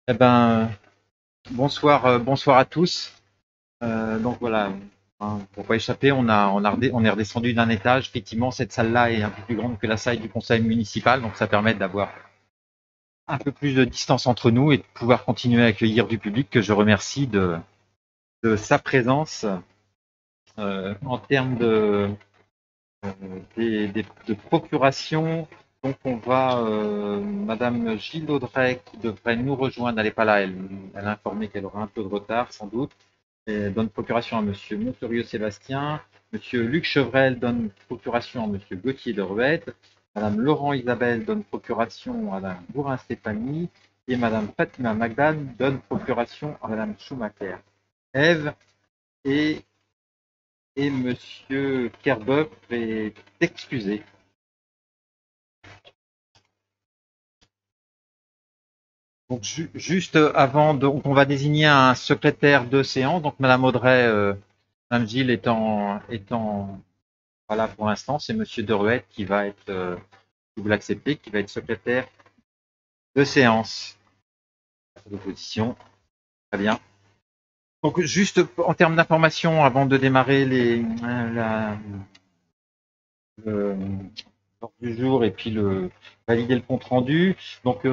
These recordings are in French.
Eh ben, bonsoir, bonsoir à tous. Donc voilà, hein, pour pas échapper, on est redescendu d'un étage. Effectivement, cette salle-là est un peu plus grande que la salle du conseil municipal, donc ça permet d'avoir un peu plus de distance entre nous et de pouvoir continuer à accueillir du public que je remercie de sa présence. En termes de procuration, donc on va, Madame Gilles Audrey qui devrait nous rejoindre, elle n'est pas là, elle a informé qu'elle aura un peu de retard sans doute. Et donne procuration à Monsieur Montorieux Sébastien. Monsieur Luc Chevrel donne procuration à Monsieur Gauthier de Ruette. Madame Laurent Isabelle donne procuration à Madame Bourrin Stéphanie. Et Madame Fatima Magdan donne procuration à Madame Schumacher. Ève et, et Monsieur Kerbeuf est excusé. Donc juste avant, donc on va désigner un secrétaire de séance. Donc Madame Audrey, Madame Gilles étant voilà, pour l'instant, c'est Monsieur Deruet qui va être, si vous l'acceptez, qui va être secrétaire de séance. D'opposition, très bien. Donc, juste en termes d'information, avant de démarrer le l'ordre du jour et puis valider le compte rendu. Donc,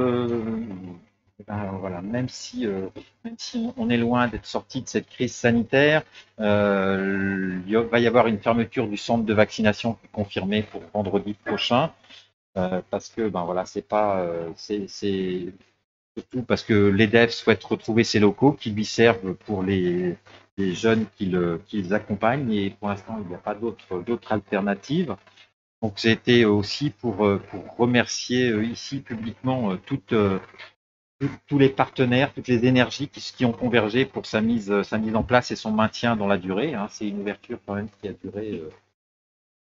ben, voilà, même si on est loin d'être sorti de cette crise sanitaire, il va y avoir une fermeture du centre de vaccination confirmée pour vendredi prochain. Parce que ben voilà, c'est pas, c'est surtout parce que l'EDEF souhaite retrouver ses locaux qui lui servent pour les jeunes qui les accompagnent et pour l'instant il n'y a pas d'autres alternatives. Donc c'était aussi pour remercier ici publiquement tous les partenaires, toutes les énergies qui ont convergé pour sa mise en place et son maintien dans la durée. Hein. C'est une ouverture quand même qui a duré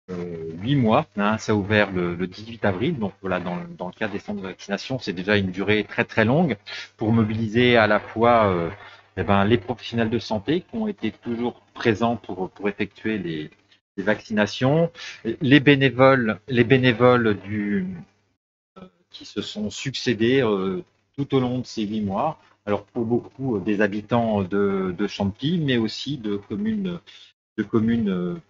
8 mois. Hein, ça a ouvert le 18 avril. Donc voilà, dans le cadre des centres de vaccination, c'est déjà une durée très très longue pour mobiliser à la fois les professionnels de santé qui ont été toujours présents pour effectuer les vaccinations, les bénévoles qui se sont succédés tout au long de ces 8 mois. Alors pour beaucoup des habitants de Champy, mais aussi de communes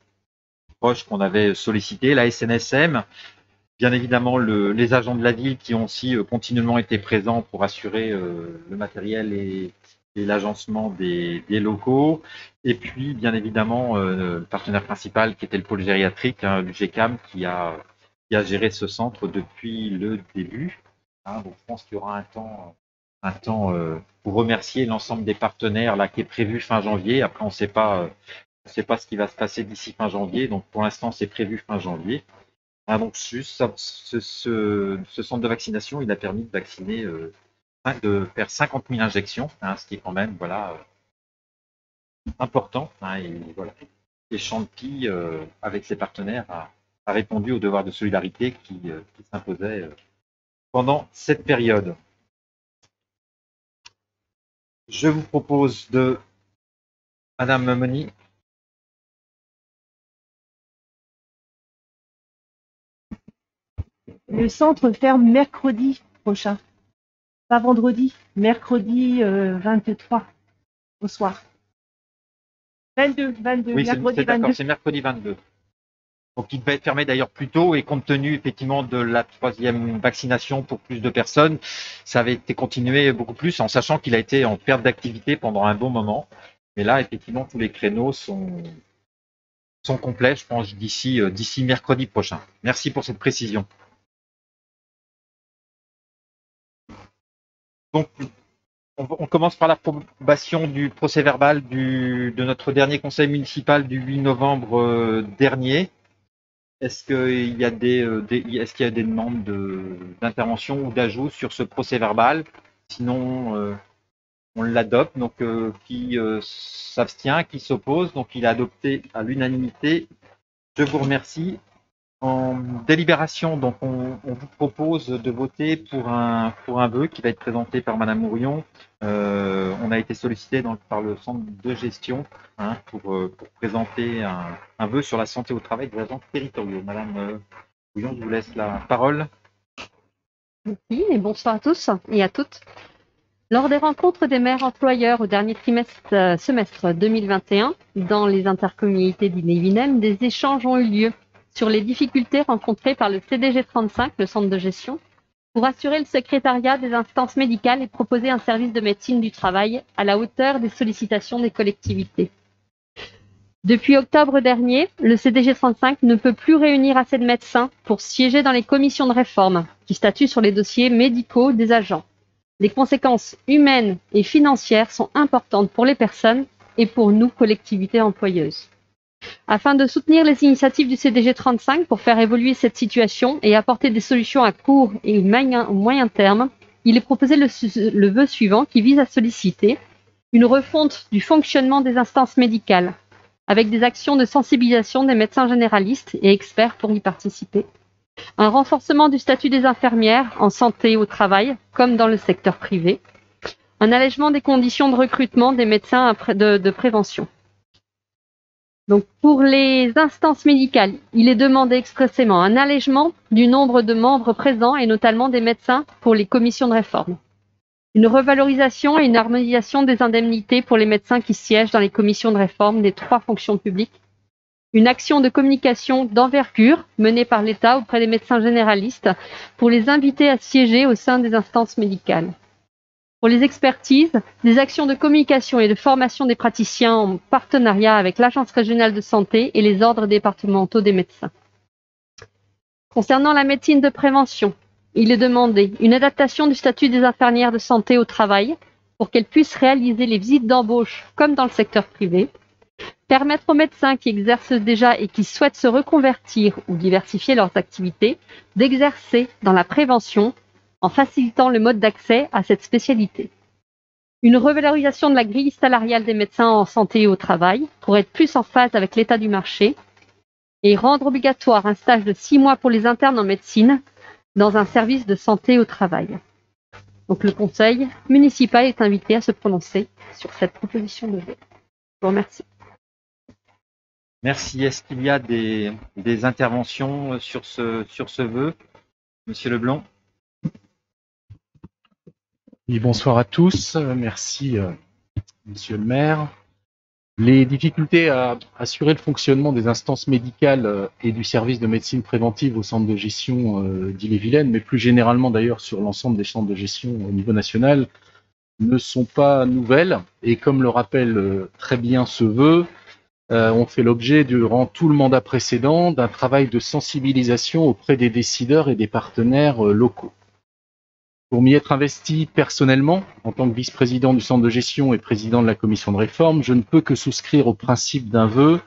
proches qu'on avait sollicité, la SNSM, bien évidemment les agents de la ville qui ont aussi continuellement été présents pour assurer le matériel et l'agencement des locaux, et puis bien évidemment le partenaire principal qui était le pôle gériatrique, hein, du GECAM, qui a géré ce centre depuis le début. Hein, donc je pense qu'il y aura un temps pour remercier l'ensemble des partenaires là qui est prévu fin janvier. Après, on ne sait pas ce qui va se passer d'ici fin janvier, donc pour l'instant c'est prévu fin janvier. Ah, donc juste ce centre de vaccination, il a permis de vacciner, de faire 50 000 injections, hein, ce qui est quand même voilà important. Hein, et voilà, et Champy, avec ses partenaires, a répondu au devoir de solidarité qui s'imposait pendant cette période. Je vous propose de Madame Moni. Le centre ferme mercredi prochain. Pas vendredi, mercredi 23 au soir. 22, Oui, mercredi c'est d'accord, 22. c'est mercredi 22. Donc, il devait être fermé d'ailleurs plus tôt et compte tenu effectivement de la troisième vaccination pour plus de personnes, ça avait été continué beaucoup plus en sachant qu'il a été en perte d'activité pendant un bon moment. Mais là, effectivement, tous les créneaux sont complets, je pense, d'ici mercredi prochain. Merci pour cette précision. Donc, on commence par l'approbation du procès-verbal de notre dernier conseil municipal du 8 novembre dernier. Est-ce qu'il y a est-ce qu'il y a des demandes d'intervention ou d'ajout sur ce procès-verbal? Sinon, on l'adopte. Donc, qui s'abstient, qui s'oppose? Donc, il est adopté à l'unanimité. Je vous remercie. En délibération, donc, on vous propose de voter pour un vœu qui va être présenté par Madame Mourion. On a été sollicité par le centre de gestion, hein, pour présenter un vœu sur la santé au travail des agents territoriaux. Madame Mourion, je vous laisse la parole. Oui, et bonsoir à tous et à toutes. Lors des rencontres des maires employeurs au dernier semestre 2021, dans les intercommunalités d'Ille-et-Vilaine, des échanges ont eu lieu sur les difficultés rencontrées par le CDG 35, le centre de gestion, pour assurer le secrétariat des instances médicales et proposer un service de médecine du travail à la hauteur des sollicitations des collectivités. Depuis octobre dernier, le CDG 35 ne peut plus réunir assez de médecins pour siéger dans les commissions de réforme qui statuent sur les dossiers médicaux des agents. Les conséquences humaines et financières sont importantes pour les personnes et pour nous, collectivités employeuses. Afin de soutenir les initiatives du CDG 35 pour faire évoluer cette situation et apporter des solutions à court et moyen terme, il est proposé le vœu suivant qui vise à solliciter une refonte du fonctionnement des instances médicales, avec des actions de sensibilisation des médecins généralistes et experts pour y participer, un renforcement du statut des infirmières en santé au travail, comme dans le secteur privé, un allègement des conditions de recrutement des médecins de prévention. Donc, pour les instances médicales, il est demandé expressément un allègement du nombre de membres présents et notamment des médecins pour les commissions de réforme. Une revalorisation et une harmonisation des indemnités pour les médecins qui siègent dans les commissions de réforme des 3 fonctions publiques. Une action de communication d'envergure menée par l'État auprès des médecins généralistes pour les inviter à siéger au sein des instances médicales. Pour les expertises, des actions de communication et de formation des praticiens en partenariat avec l'Agence régionale de santé et les ordres départementaux des médecins. Concernant la médecine de prévention, il est demandé une adaptation du statut des infirmières de santé au travail pour qu'elles puissent réaliser les visites d'embauche comme dans le secteur privé, permettre aux médecins qui exercent déjà et qui souhaitent se reconvertir ou diversifier leurs activités d'exercer dans la prévention en facilitant le mode d'accès à cette spécialité. Une revalorisation de la grille salariale des médecins en santé et au travail pour être plus en phase avec l'état du marché et rendre obligatoire un stage de 6 mois pour les internes en médecine dans un service de santé au travail. Donc le conseil municipal est invité à se prononcer sur cette proposition de loi. Je vous remercie. Merci. Est-ce qu'il y a des interventions sur ce vœu? Monsieur Leblanc. Oui, bonsoir à tous. Merci, monsieur le maire. Les difficultés à assurer le fonctionnement des instances médicales et du service de médecine préventive au centre de gestion d'Ille-et-Vilaine, mais plus généralement d'ailleurs sur l'ensemble des centres de gestion au niveau national, ne sont pas nouvelles. Et comme le rappelle très bien ce vœu, ont fait l'objet durant tout le mandat précédent d'un travail de sensibilisation auprès des décideurs et des partenaires locaux. Pour m'y être investi personnellement, en tant que vice-président du centre de gestion et président de la commission de réforme, je ne peux que souscrire au principe d'un vœu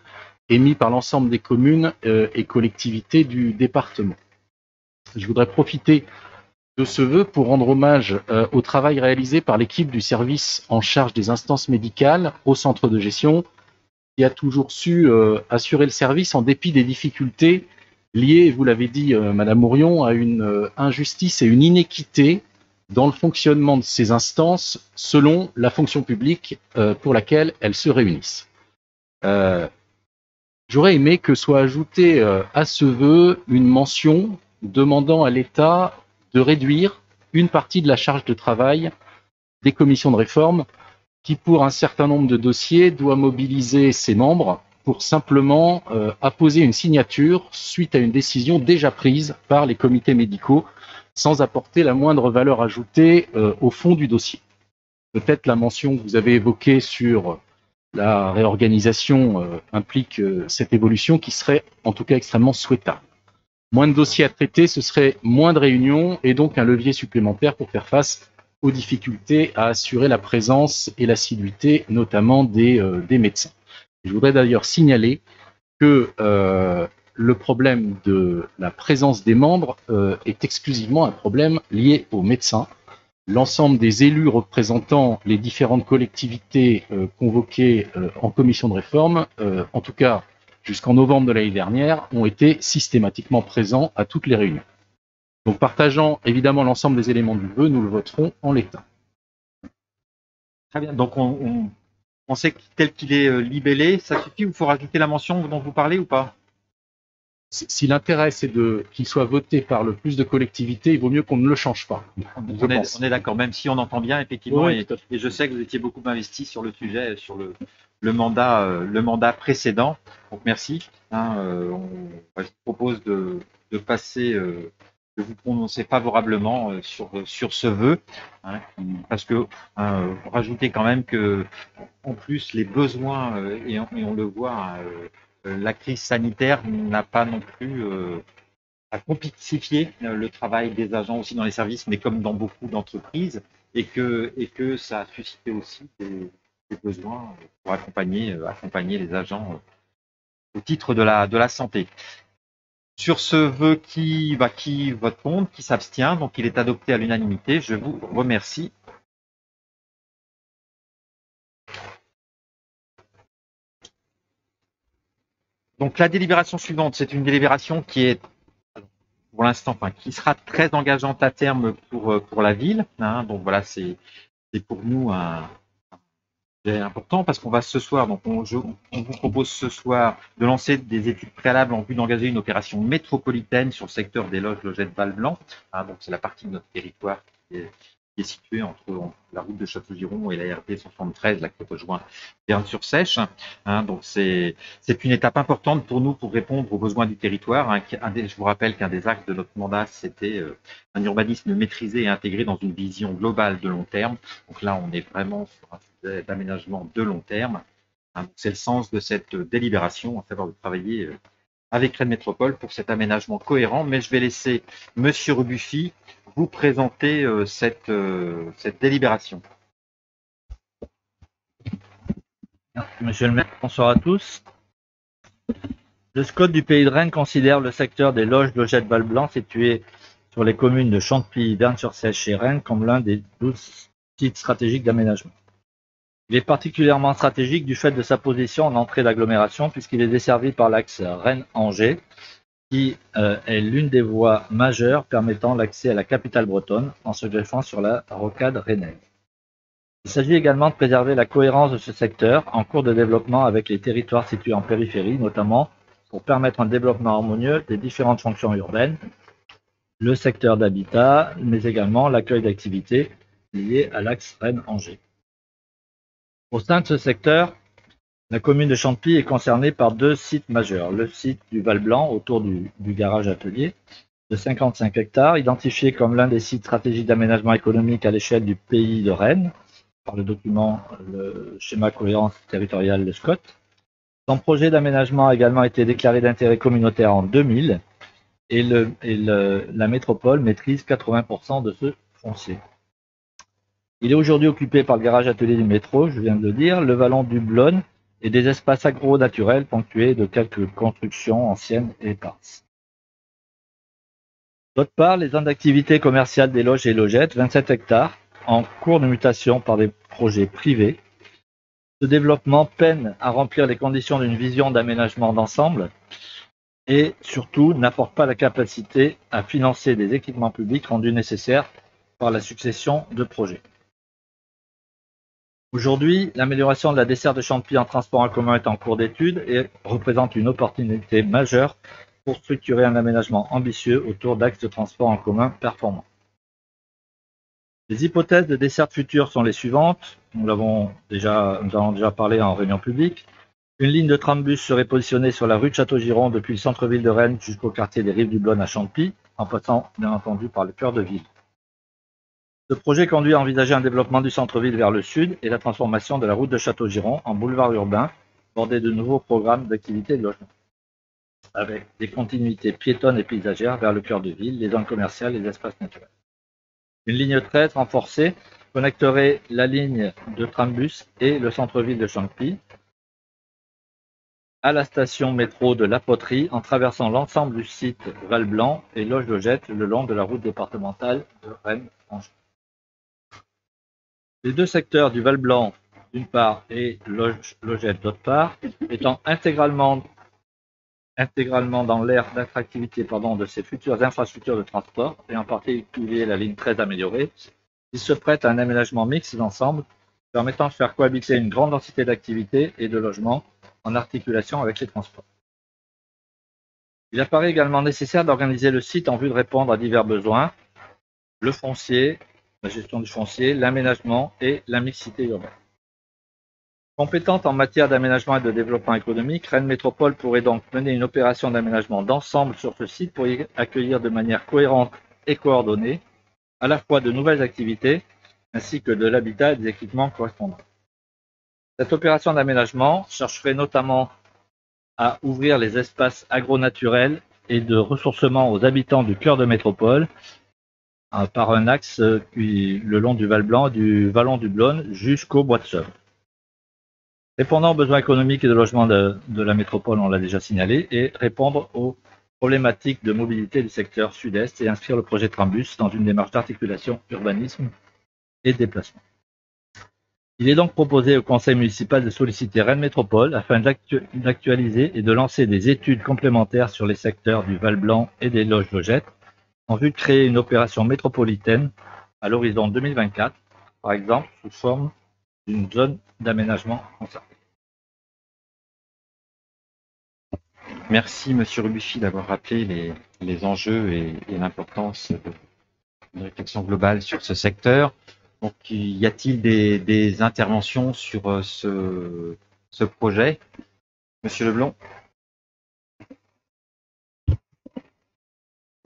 émis par l'ensemble des communes et collectivités du département. Je voudrais profiter de ce vœu pour rendre hommage au travail réalisé par l'équipe du service en charge des instances médicales au centre de gestion, qui a toujours su assurer le service en dépit des difficultés liées, vous l'avez dit, Madame Mourion, à une injustice et une inéquité dans le fonctionnement de ces instances selon la fonction publique pour laquelle elles se réunissent. J'aurais aimé que soit ajoutée à ce vœu une mention demandant à l'État de réduire une partie de la charge de travail des commissions de réforme qui, pour un certain nombre de dossiers, doit mobiliser ses membres pour simplement apposer une signature suite à une décision déjà prise par les comités médicaux sans apporter la moindre valeur ajoutée au fond du dossier. Peut-être la mention que vous avez évoquée sur la réorganisation implique cette évolution qui serait en tout cas extrêmement souhaitable. Moins de dossiers à traiter, ce serait moins de réunions et donc un levier supplémentaire pour faire face aux difficultés à assurer la présence et l'assiduité, notamment des médecins. Je voudrais d'ailleurs signaler que le problème de la présence des membres est exclusivement un problème lié aux médecins. L'ensemble des élus représentant les différentes collectivités convoquées en commission de réforme, en tout cas jusqu'en novembre de l'année dernière, ont été systématiquement présents à toutes les réunions. Donc partageant évidemment l'ensemble des éléments du vœu, nous le voterons en l'état. Très bien, donc on sait que tel qu'il est libellé, ça suffit ou il faut rajouter la mention dont vous parlez ou pas? si l'intérêt c'est qu'il soit voté par le plus de collectivités, il vaut mieux qu'on ne le change pas. On est d'accord, même si on entend bien, effectivement, Oui, et je sais que vous étiez beaucoup investi sur le sujet, sur le mandat précédent. Donc merci. Je vous propose de passer, de vous prononcer favorablement sur ce vœu, hein, parce que rajouter quand même que, en plus, les besoins, et on le voit, la crise sanitaire n'a pas non plus à complexifier le travail des agents aussi dans les services, mais comme dans beaucoup d'entreprises, et que ça a suscité aussi des besoins pour accompagner les agents au titre de la santé. Sur ce vœu, qui vote contre, qui s'abstient, donc il est adopté à l'unanimité. Je vous remercie. Donc la délibération suivante, c'est une délibération qui est pour l'instant, qui sera très engageante à terme pour la ville. Hein. Donc voilà, c'est pour nous un sujet important parce qu'on va ce soir, donc on vous propose ce soir de lancer des études préalables en vue d'engager une opération métropolitaine sur le secteur des loges Logettes Val-Blanc. Hein, donc c'est la partie de notre territoire qui est située entre la route de Château-Giron et la RD 173, là, qui rejoint Berne-sur-Sèche. Hein, donc c'est une étape importante pour nous pour répondre aux besoins du territoire. Hein, je vous rappelle qu'un des axes de notre mandat, c'était un urbanisme maîtrisé et intégré dans une vision globale de long terme. Donc là, on est vraiment sur un sujet d'aménagement de long terme. Hein, c'est le sens de cette délibération, à savoir de travailler avec Rennes Métropole pour cet aménagement cohérent. Mais je vais laisser Monsieur Rebuffi vous présenter cette délibération. Monsieur le maire, bonsoir à tous. Le SCOT du Pays de Rennes considère le secteur des loges Logettes Val-Blanc situé sur les communes de Champy, Berne-sur-Sèche et Rennes comme l'un des 12 sites stratégiques d'aménagement. Il est particulièrement stratégique du fait de sa position en entrée d'agglomération puisqu'il est desservi par l'axe Rennes-Angers qui est l'une des voies majeures permettant l'accès à la capitale bretonne en se greffant sur la rocade rennaise. Il s'agit également de préserver la cohérence de ce secteur en cours de développement avec les territoires situés en périphérie, notamment pour permettre un développement harmonieux des différentes fonctions urbaines, le secteur d'habitat, mais également l'accueil d'activités liées à l'axe Rennes-Angers. Au sein de ce secteur, la commune de Champy est concernée par deux sites majeurs. Le site du Val-Blanc, autour du garage atelier, de 55 hectares, identifié comme l'un des sites stratégiques d'aménagement économique à l'échelle du pays de Rennes, par le document le schéma cohérence territoriale, le SCOT. Son projet d'aménagement a également été déclaré d'intérêt communautaire en 2000 et la métropole maîtrise 80% de ce foncier. Il est aujourd'hui occupé par le garage atelier du métro, je viens de le dire, le vallon du Blône et des espaces agro-naturels ponctués de quelques constructions anciennes et éparses. D'autre part, les zones d'activité commerciale des loges et logettes, 27 hectares, en cours de mutation par des projets privés. Ce développement peine à remplir les conditions d'une vision d'aménagement d'ensemble et surtout n'apporte pas la capacité à financer des équipements publics rendus nécessaires par la succession de projets. Aujourd'hui, l'amélioration de la desserte de Champy en transport en commun est en cours d'étude et représente une opportunité majeure pour structurer un aménagement ambitieux autour d'axes de transport en commun performants. Les hypothèses de desserte future sont les suivantes. Nous avons déjà parlé en réunion publique. Une ligne de trambus serait positionnée sur la rue de Château-Giron depuis le centre-ville de Rennes jusqu'au quartier des Rives du Blône à Champy, en passant bien entendu par le cœur de ville. Ce projet conduit à envisager un développement du centre-ville vers le sud et la transformation de la route de Château-Giron en boulevard urbain, bordé de nouveaux programmes d'activité et de logement, avec des continuités piétonnes et paysagères vers le cœur de ville, les zones commerciales et les espaces naturels. Une ligne 13 renforcée connecterait la ligne de trambus et le centre-ville de Champy à la station métro de La Poterie en traversant l'ensemble du site Val-Blanc et Loges-Logettes le long de la route départementale de Rennes-Angers. Les deux secteurs du Val-Blanc d'une part et Loges-Logettes d'autre part étant intégralement dans l'aire d'attractivité de ces futures infrastructures de transport, et en particulier la ligne 13 améliorée, il se prête à un aménagement mixte d'ensemble permettant de faire cohabiter une grande densité d'activités et de logements en articulation avec les transports. Il apparaît également nécessaire d'organiser le site en vue de répondre à divers besoins, le foncier, la gestion du foncier, l'aménagement et la mixité urbaine. Compétente en matière d'aménagement et de développement économique, Rennes Métropole pourrait donc mener une opération d'aménagement d'ensemble sur ce site pour y accueillir de manière cohérente et coordonnée à la fois de nouvelles activités ainsi que de l'habitat et des équipements correspondants. Cette opération d'aménagement chercherait notamment à ouvrir les espaces agronaturels et de ressourcement aux habitants du cœur de métropole par un axe le long du Val Blanc, du Vallon du Blône jusqu'au Bois de Sèvres. Répondant aux besoins économiques et de logement de la métropole, on l'a déjà signalé, et répondre aux problématiques de mobilité du secteur sud-est et inscrire le projet Trambus dans une démarche d'articulation urbanisme et déplacement. Il est donc proposé au conseil municipal de solliciter Rennes Métropole afin d'actualiser et de lancer des études complémentaires sur les secteurs du Val Blanc et des Loges-Logettes en vue de créer une opération métropolitaine à l'horizon 2024, par exemple sous forme d'une zone d'aménagement concerté. Merci Monsieur Rubuffy d'avoir rappelé les enjeux et l'importance d'une réflexion globale sur ce secteur. Donc, y a-t-il des interventions sur ce projet? Monsieur Leblond.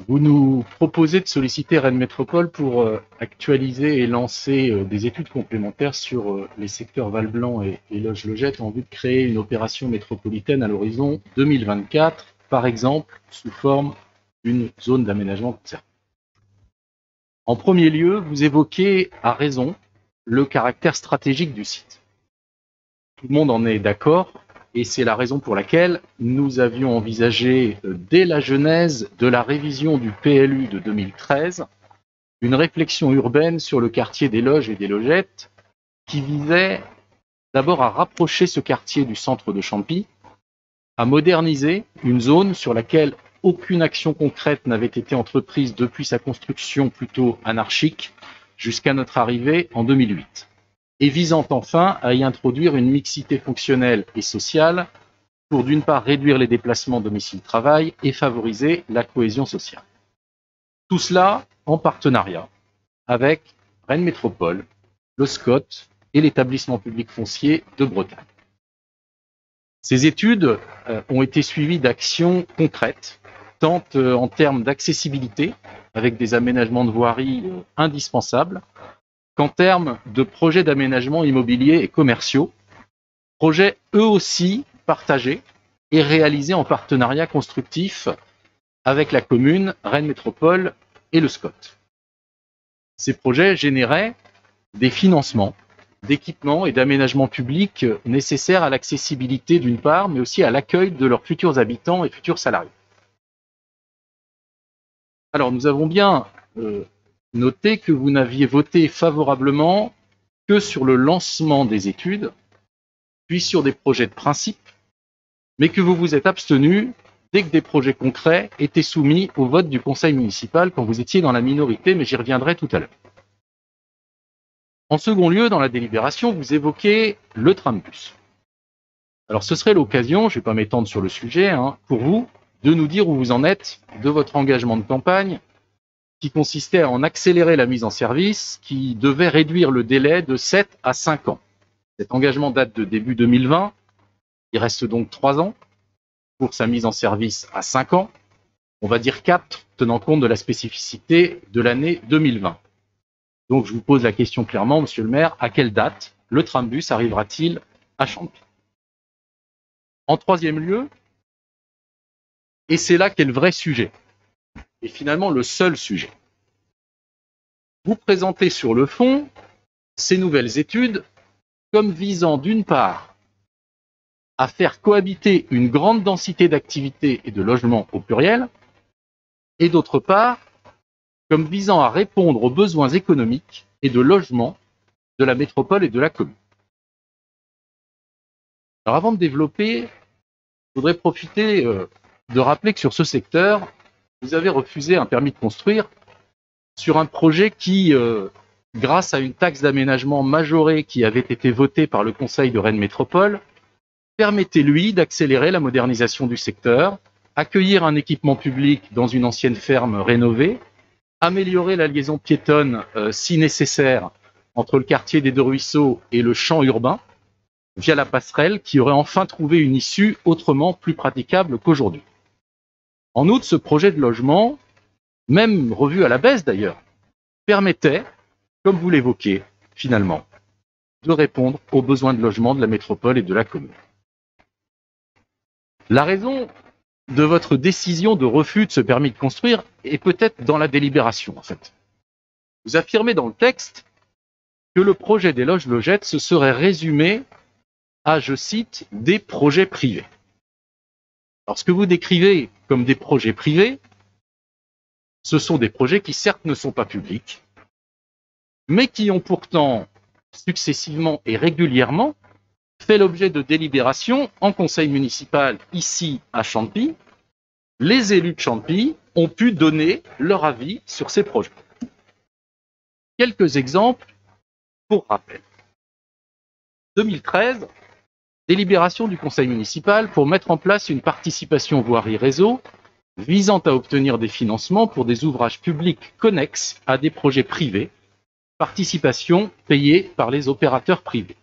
Vous nous proposez de solliciter Rennes Métropole pour actualiser et lancer des études complémentaires sur les secteurs Val Blanc et Loges-Logettes en vue de créer une opération métropolitaine à l'horizon 2024, par exemple sous forme d'une zone d'aménagement concerté. En premier lieu, vous évoquez à raison le caractère stratégique du site. Tout le monde en est d'accord. Et c'est la raison pour laquelle nous avions envisagé, dès la genèse de la révision du PLU de 2013, une réflexion urbaine sur le quartier des Loges et des Logettes qui visait d'abord à rapprocher ce quartier du centre de Champy, à moderniser une zone sur laquelle aucune action concrète n'avait été entreprise depuis sa construction plutôt anarchique jusqu'à notre arrivée en 2008. Et visant enfin à y introduire une mixité fonctionnelle et sociale pour d'une part réduire les déplacements domicile-travail et favoriser la cohésion sociale. Tout cela en partenariat avec Rennes Métropole, le SCOT et l'établissement public foncier de Bretagne. Ces études ont été suivies d'actions concrètes, tant en termes d'accessibilité, avec des aménagements de voirie indispensables, qu'en termes de projets d'aménagement immobilier et commerciaux, projets eux aussi partagés et réalisés en partenariat constructif avec la commune, Rennes Métropole et le SCOT. Ces projets généraient des financements d'équipements et d'aménagements publics nécessaires à l'accessibilité d'une part, mais aussi à l'accueil de leurs futurs habitants et futurs salariés. Alors nous avons bien notez que vous n'aviez voté favorablement que sur le lancement des études, puis sur des projets de principe, mais que vous vous êtes abstenu dès que des projets concrets étaient soumis au vote du conseil municipal quand vous étiez dans la minorité, mais j'y reviendrai tout à l'heure. En second lieu, dans la délibération, vous évoquez le Trambus. Alors ce serait l'occasion, je ne vais pas m'étendre sur le sujet, pour vous, de nous dire où vous en êtes de votre engagement de campagne qui consistait à en accélérer la mise en service, qui devait réduire le délai de 7 à 5 ans. Cet engagement date de début 2020, il reste donc 3 ans pour sa mise en service à 5 ans, on va dire 4, tenant compte de la spécificité de l'année 2020. Donc je vous pose la question clairement, monsieur le maire, à quelle date le Trambus arrivera-t-il à Champy? En troisième lieu, et c'est là qu'est le vrai sujet, et finalement le seul sujet. Vous présentez sur le fond ces nouvelles études comme visant d'une part à faire cohabiter une grande densité d'activités et de logements au pluriel, et d'autre part comme visant à répondre aux besoins économiques et de logement de la métropole et de la commune. Alors avant de développer, je voudrais profiter de rappeler que sur ce secteur, vous avez refusé un permis de construire sur un projet qui, grâce à une taxe d'aménagement majorée qui avait été votée par le Conseil de Rennes Métropole, permettait, lui, d'accélérer la modernisation du secteur, accueillir un équipement public dans une ancienne ferme rénovée, améliorer la liaison piétonne si nécessaire entre le quartier des Deux Ruisseaux et le champ urbain via la passerelle qui aurait enfin trouvé une issue autrement plus praticable qu'aujourd'hui. En outre, ce projet de logement, même revu à la baisse d'ailleurs, permettait, comme vous l'évoquiez finalement, de répondre aux besoins de logement de la métropole et de la commune. La raison de votre décision de refus de ce permis de construire est peut-être dans la délibération, en fait. Vous affirmez dans le texte que le projet des loges logettes se serait résumé à, je cite, des projets privés. Alors, ce que vous décrivez comme des projets privés, ce sont des projets qui, certes, ne sont pas publics, mais qui ont pourtant successivement et régulièrement fait l'objet de délibérations en conseil municipal ici à Champy. Les élus de Champy ont pu donner leur avis sur ces projets. Quelques exemples pour rappel. 2013, délibération du conseil municipal pour mettre en place une participation voirie réseau visant à obtenir des financements pour des ouvrages publics connexes à des projets privés, participation payée par les opérateurs privés.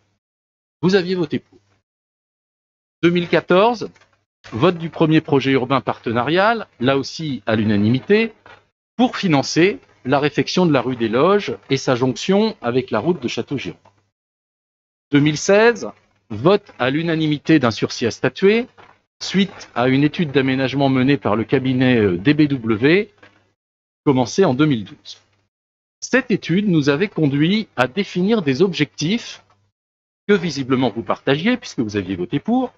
Vous aviez voté pour. 2014, vote du premier projet urbain partenarial, là aussi à l'unanimité, pour financer la réfection de la rue des Loges et sa jonction avec la route de Château-Giron. 2016, vote à l'unanimité d'un sursis à statuer, suite à une étude d'aménagement menée par le cabinet DBW, commencée en 2012. Cette étude nous avait conduit à définir des objectifs que visiblement vous partagiez, puisque vous aviez voté pour.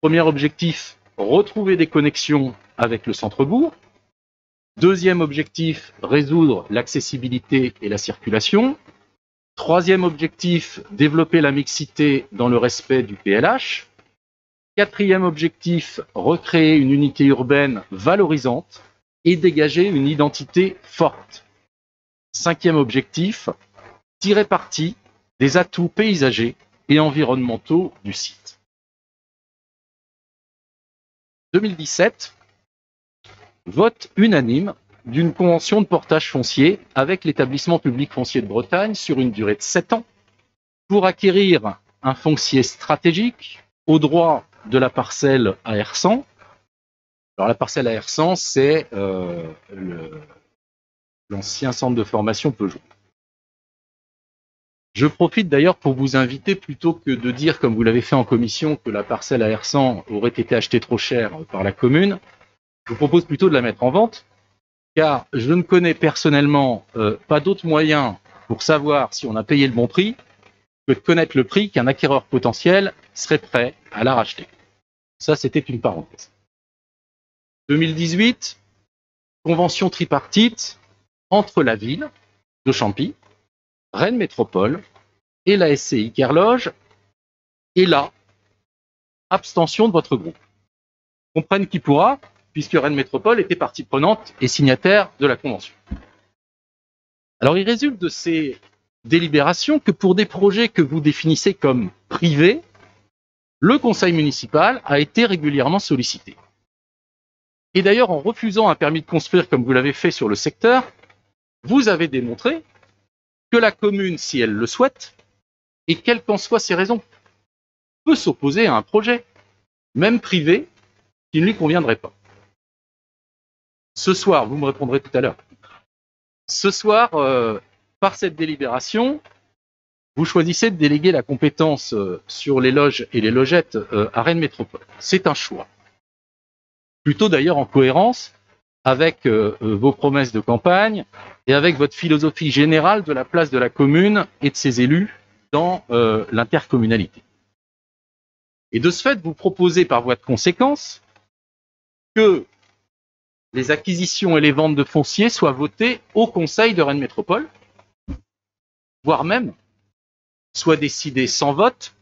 Premier objectif, retrouver des connexions avec le centre-bourg. Deuxième objectif, résoudre l'accessibilité et la circulation. Troisième objectif, développer la mixité dans le respect du PLH. Quatrième objectif, recréer une unité urbaine valorisante et dégager une identité forte. Cinquième objectif, tirer parti des atouts paysagers et environnementaux du site. 2017, vote unanime d'une convention de portage foncier avec l'établissement public foncier de Bretagne sur une durée de 7 ans pour acquérir un foncier stratégique au droit de la parcelle AR100. Alors la parcelle AR100, c'est l'ancien centre de formation Peugeot. Je profite d'ailleurs pour vous inviter, plutôt que de dire, comme vous l'avez fait en commission, que la parcelle AR100 aurait été achetée trop cher par la commune, je vous propose plutôt de la mettre en vente, car je ne connais personnellement pas d'autre moyen pour savoir si on a payé le bon prix que de connaître le prix qu'un acquéreur potentiel serait prêt à la racheter. Ça, c'était une parenthèse. 2018, convention tripartite entre la ville de Champy, Rennes Métropole et la SCI Kerloge, et là, abstention de votre groupe. Comprenne qui pourra, puisque Rennes Métropole était partie prenante et signataire de la convention. Alors, il résulte de ces délibérations que pour des projets que vous définissez comme privés, le conseil municipal a été régulièrement sollicité. Et d'ailleurs, en refusant un permis de construire comme vous l'avez fait sur le secteur, vous avez démontré que la commune, si elle le souhaite, et quelles qu'en soient ses raisons, peut s'opposer à un projet, même privé, qui ne lui conviendrait pas. Ce soir, vous me répondrez tout à l'heure, ce soir, par cette délibération, vous choisissez de déléguer la compétence sur les loges et les logettes à Rennes Métropole. C'est un choix. Plutôt d'ailleurs en cohérence avec vos promesses de campagne et avec votre philosophie générale de la place de la commune et de ses élus dans l'intercommunalité. Et de ce fait, vous proposez par voie de conséquence que les acquisitions et les ventes de foncier soient votées au Conseil de Rennes Métropole, voire même soient décidées sans vote,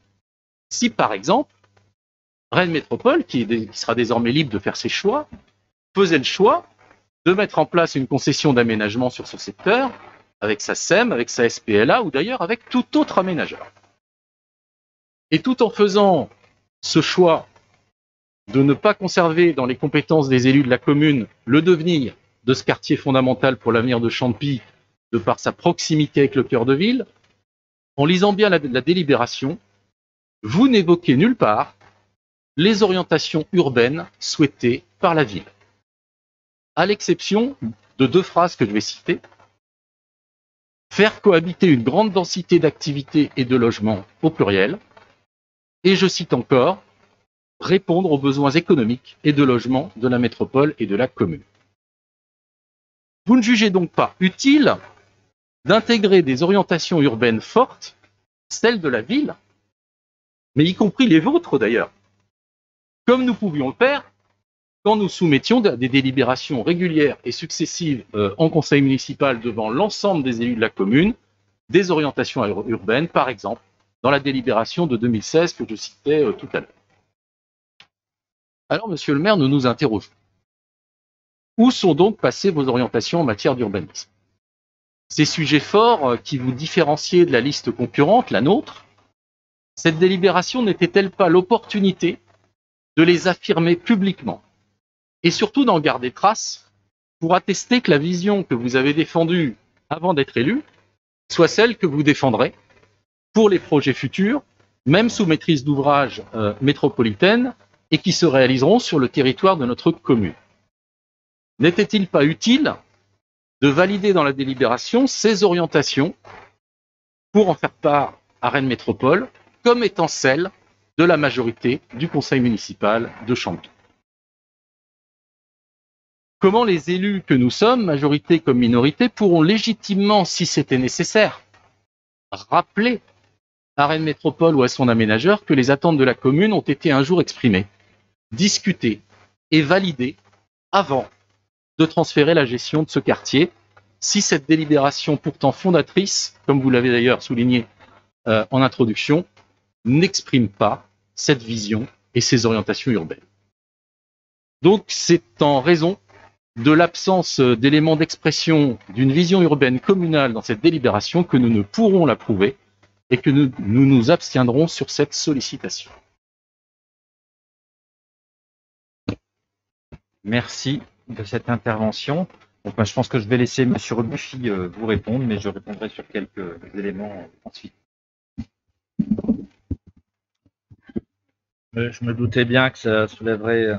si par exemple, Rennes Métropole, qui sera désormais libre de faire ses choix, faisait le choix de mettre en place une concession d'aménagement sur ce secteur, avec sa SEM, avec sa SPLA, ou d'ailleurs avec tout autre aménageur. Et tout en faisant ce choix de ne pas conserver dans les compétences des élus de la commune le devenir de ce quartier fondamental pour l'avenir de Champy, de par sa proximité avec le cœur de ville, en lisant bien la délibération, vous n'évoquez nulle part les orientations urbaines souhaitées par la ville. À l'exception de 2 phrases que je vais citer. Faire cohabiter une grande densité d'activités et de logements au pluriel. Et je cite encore, répondre aux besoins économiques et de logement de la métropole et de la commune. Vous ne jugez donc pas utile d'intégrer des orientations urbaines fortes, celles de la ville, mais y compris les vôtres d'ailleurs, comme nous pouvions le faire quand nous soumettions des délibérations régulières et successives en conseil municipal devant l'ensemble des élus de la commune, des orientations urbaines, par exemple, dans la délibération de 2016 que je citais tout à l'heure. Alors, monsieur le maire, nous nous interrogeons. Où sont donc passées vos orientations en matière d'urbanisme? Ces sujets forts qui vous différenciaient de la liste concurrente, la nôtre, cette délibération n'était-elle pas l'opportunité de les affirmer publiquement et surtout d'en garder trace pour attester que la vision que vous avez défendue avant d'être élu soit celle que vous défendrez pour les projets futurs, même sous maîtrise d'ouvrage métropolitaine, et qui se réaliseront sur le territoire de notre commune. N'était-il pas utile de valider dans la délibération ces orientations pour en faire part à Rennes Métropole comme étant celles de la majorité du conseil municipal de Champy? Comment les élus que nous sommes, majorité comme minorité, pourront légitimement, si c'était nécessaire, rappeler à Rennes Métropole ou à son aménageur que les attentes de la commune ont été un jour exprimées, discutées et validées avant de transférer la gestion de ce quartier, si cette délibération pourtant fondatrice, comme vous l'avez d'ailleurs souligné en introduction, n'exprime pas cette vision et ces orientations urbaines. Donc c'est en raison de l'absence d'éléments d'expression d'une vision urbaine communale dans cette délibération que nous ne pourrons l'approuver et que nous nous abstiendrons sur cette sollicitation. Merci de cette intervention. Donc, je pense que je vais laisser M. Rebuffy vous répondre, mais je répondrai sur quelques éléments ensuite. Je me doutais bien que ça soulèverait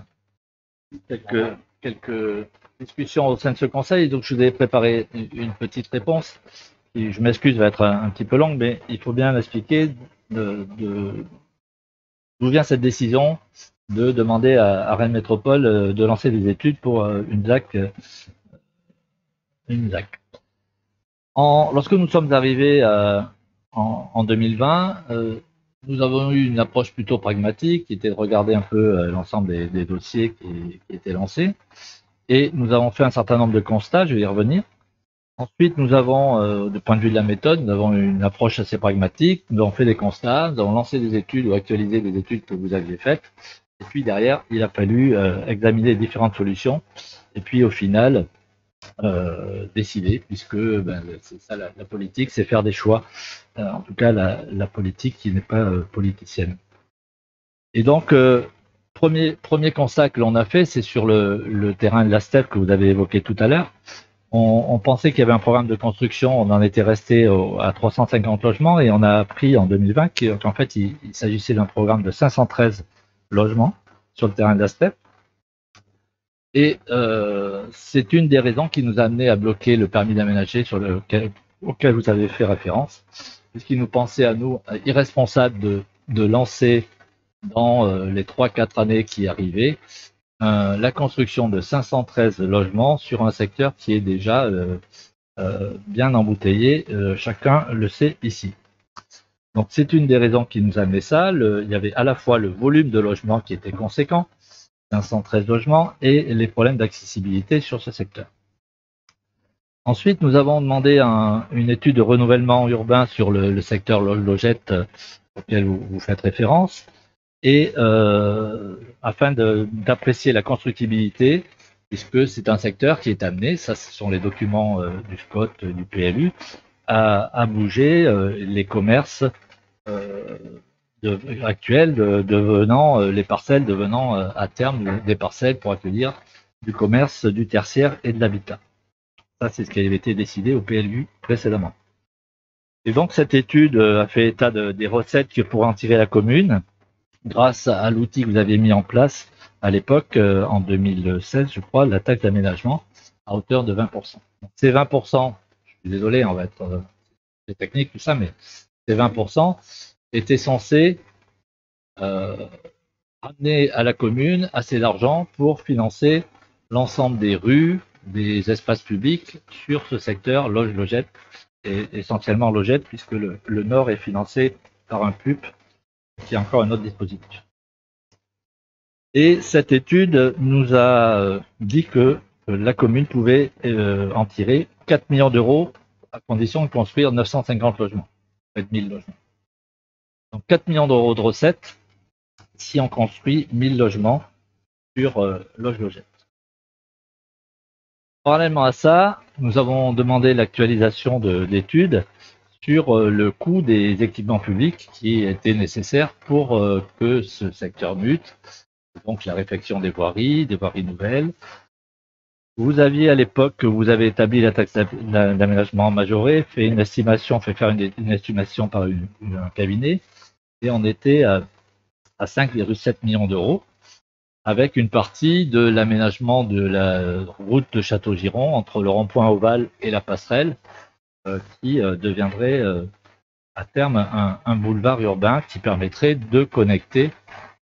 quelques discussions au sein de ce conseil, donc je vous ai préparé une petite réponse qui, je m'excuse, va être un petit peu longue, mais il faut bien expliquer d'où vient cette décision de demander à Rennes Métropole de lancer des études pour une ZAC. Lorsque nous sommes arrivés en 2020, nous avons eu une approche plutôt pragmatique qui était de regarder un peu l'ensemble des dossiers qui étaient lancés. Et nous avons fait un certain nombre de constats, je vais y revenir. Ensuite, nous avons, du point de vue de la méthode, nous avons une approche assez pragmatique. Nous avons fait des constats, nous avons lancé des études ou actualisé des études que vous aviez faites. Et puis derrière, il a fallu examiner les différentes solutions. Et puis au final, décider, puisque c'est ça la politique, c'est faire des choix. En tout cas, la politique qui n'est pas politicienne. Et donc, premier constat que l'on a fait, c'est sur le terrain de la STEP que vous avez évoqué tout à l'heure. On pensait qu'il y avait un programme de construction, on en était resté à 350 logements et on a appris en 2020 qu'en fait, il s'agissait d'un programme de 513 logements sur le terrain de la STEP. Et c'est une des raisons qui nous a amené à bloquer le permis d'aménager auquel vous avez fait référence, puisqu'il nous pensait à nous irresponsable de lancer dans les 3-4 années qui arrivaient la construction de 513 logements sur un secteur qui est déjà bien embouteillé, chacun le sait ici. Donc c'est une des raisons qui nous a amené ça. Il y avait à la fois le volume de logements qui était conséquent, 513 logements, et les problèmes d'accessibilité sur ce secteur. Ensuite, nous avons demandé une étude de renouvellement urbain sur le secteur logette auquel vous faites référence, et afin d'apprécier la constructibilité, puisque c'est un secteur qui est amené, ça ce sont les documents du SCOT, du PLU, à bouger les commerces de actuelles devenant les parcelles devenant à terme des parcelles pour accueillir du commerce, du tertiaire et de l'habitat. Ça, c'est ce qui avait été décidé au PLU précédemment. Et donc, cette étude a fait état des recettes que pourrait en tirer la commune grâce à l'outil que vous aviez mis en place à l'époque, en 2016, je crois, la taxe d'aménagement à hauteur de 20%. Donc, ces 20%, je suis désolé, on va être c'est technique tout ça, mais ces 20% étaient censés amener à la commune assez d'argent pour financer l'ensemble des rues, des espaces publics sur ce secteur loge-logette, et essentiellement logette, puisque le nord est financé par un PUP, qui est encore un autre dispositif. Et cette étude nous a dit que la commune pouvait en tirer 4 millions d'euros à condition de construire 950 logements, près de 1000 logements. Donc 4 millions d'euros de recettes si on construit 1000 logements sur loge-logette. Parallèlement à ça, nous avons demandé l'actualisation d'études sur le coût des équipements publics qui étaient nécessaires pour que ce secteur mute, donc la réfection des voiries nouvelles. Vous aviez à l'époque que vous avez établi la taxe d'aménagement majorée, fait faire une estimation par un cabinet, et on était à 5,7 millions d'euros, avec une partie de l'aménagement de la route de Château-Giron entre le rond-point ovale et la passerelle, qui deviendrait à terme un boulevard urbain qui permettrait de connecter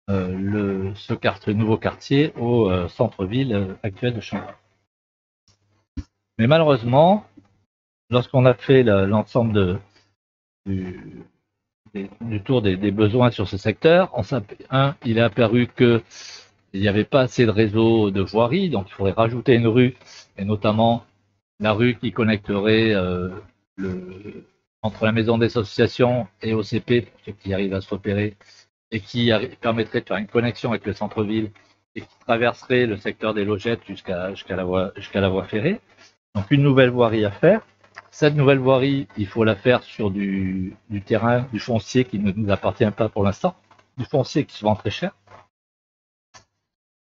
ce nouveau quartier au centre-ville actuel de Chambord. Mais malheureusement, lorsqu'on a fait l'ensemble du tour des besoins sur ce secteur, il est apparu qu'il n'y avait pas assez de réseau de voirie, donc il faudrait rajouter une rue, et notamment la rue qui connecterait entre la maison des associations et OCP, pour ceux qui arrivent à se repérer, et qui permettrait de faire une connexion avec le centre-ville et qui traverserait le secteur des logettes jusqu'à la voie ferrée. Donc une nouvelle voirie à faire. Cette nouvelle voirie, il faut la faire sur du terrain, du foncier qui ne nous appartient pas pour l'instant, du foncier qui se vend très cher.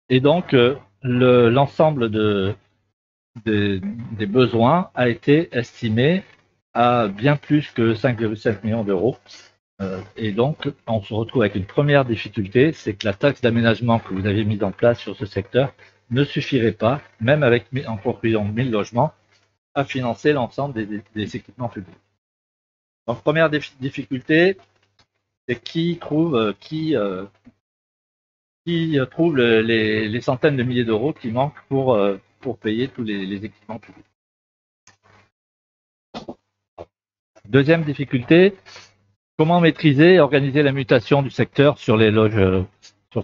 Et donc l'ensemble des besoins a été estimé à bien plus que 5,7 millions d'euros. Et donc, on se retrouve avec une première difficulté, c'est que la taxe d'aménagement que vous avez mise en place sur ce secteur ne suffirait pas, même en construisant 1000 logements, à financer l'ensemble des équipements publics. Donc, première difficulté, c'est qui trouve les centaines de milliers d'euros qui manquent pour payer tous les équipements publics. Deuxième difficulté, comment maîtriser et organiser la mutation du secteur sur le